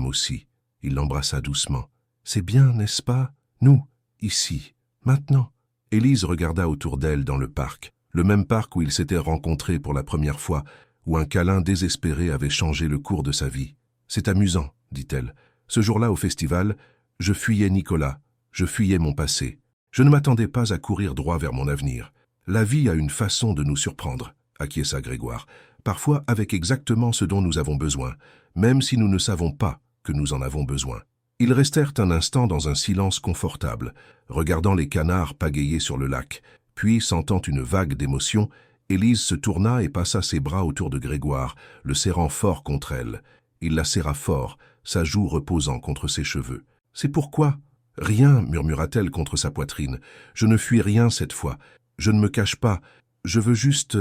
S1: aussi. » Il l'embrassa doucement. « C'est bien, n'est-ce pas? Nous, ici, maintenant. » Élise regarda autour d'elle dans le parc, le même parc où ils s'étaient rencontrés pour la première fois, où un câlin désespéré avait changé le cours de sa vie. « C'est amusant, » dit-elle. « Ce jour-là au festival, je fuyais Nicolas, je fuyais mon passé. Je ne m'attendais pas à courir droit vers mon avenir. La vie a une façon de nous surprendre, » acquiesça Grégoire, « parfois avec exactement ce dont nous avons besoin, même si nous ne savons pas que nous en avons besoin. » Ils restèrent un instant dans un silence confortable, regardant les canards pagayer sur le lac. Puis, sentant une vague d'émotion, Élise se tourna et passa ses bras autour de Grégoire, le serrant fort contre elle. Il la serra fort, sa joue reposant contre ses cheveux. « C'est pourquoi ?»« Rien, » murmura-t-elle contre sa poitrine. « Je ne fuis rien cette fois. Je ne me cache pas. Je veux juste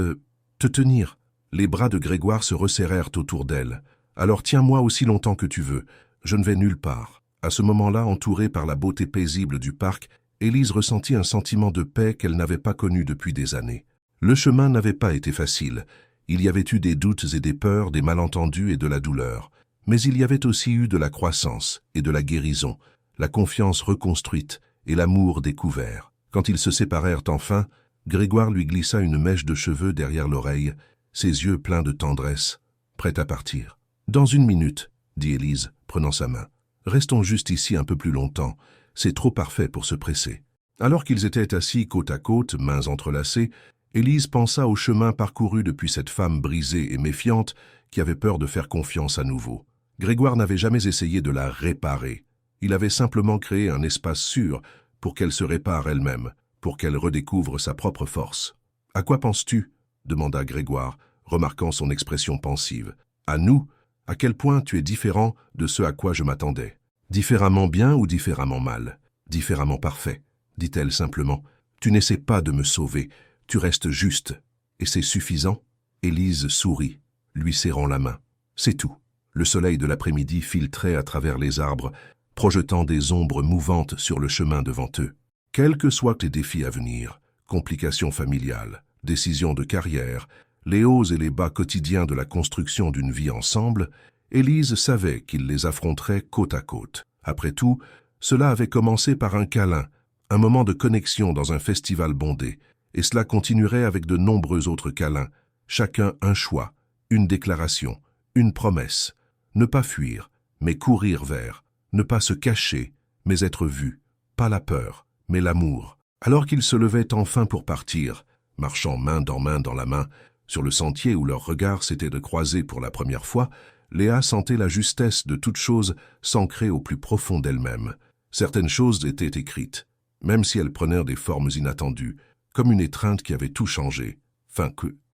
S1: te tenir. » Les bras de Grégoire se resserrèrent autour d'elle. « Alors tiens-moi aussi longtemps que tu veux. Je ne vais nulle part. » À ce moment-là, entourée par la beauté paisible du parc, Élise ressentit un sentiment de paix qu'elle n'avait pas connu depuis des années. Le chemin n'avait pas été facile. Il y avait eu des doutes et des peurs, des malentendus et de la douleur. Mais il y avait aussi eu de la croissance et de la guérison, la confiance reconstruite et l'amour découvert. Quand ils se séparèrent enfin, Grégoire lui glissa une mèche de cheveux derrière l'oreille, ses yeux pleins de tendresse, prêt à partir. « Dans 1 minute, » dit Élise, prenant sa main. « Restons juste ici un peu plus longtemps. C'est trop parfait pour se presser. » Alors qu'ils étaient assis côte à côte, mains entrelacées, Élise pensa au chemin parcouru depuis cette femme brisée et méfiante qui avait peur de faire confiance à nouveau. Grégoire n'avait jamais essayé de la réparer. Il avait simplement créé un espace sûr pour qu'elle se répare elle-même, pour qu'elle redécouvre sa propre force. « À quoi penses-tu » demanda Grégoire, remarquant son expression pensive. « À nous, à quel point tu es différent de ce à quoi je m'attendais. Différemment bien ou différemment mal? Différemment parfait, dit-elle simplement. Tu n'essaies pas de me sauver, tu restes juste. Et c'est suffisant ?» Élise sourit, lui serrant la main. C'est tout. Le soleil de l'après-midi filtrait à travers les arbres, projetant des ombres mouvantes sur le chemin devant eux. Quels que soient les défis à venir, complications familiales, décisions de carrière, les hauts et les bas quotidiens de la construction d'une vie ensemble, Élise savait qu'ils les affronteraient côte à côte. Après tout, cela avait commencé par un câlin, un moment de connexion dans un festival bondé, et cela continuerait avec de nombreux autres câlins, chacun un choix, une déclaration, une promesse. Ne pas fuir, mais courir vers, ne pas se cacher, mais être vu, pas la peur, mais l'amour. Alors qu'ils se levaient enfin pour partir, marchant main dans la main, sur le sentier où leurs regards s'étaient de croiser pour la première fois, Léa sentait la justesse de toute chose s'ancrer au plus profond d'elle-même. Certaines choses étaient écrites, même si elles prenaient des formes inattendues, comme une étreinte qui avait tout changé. Fin que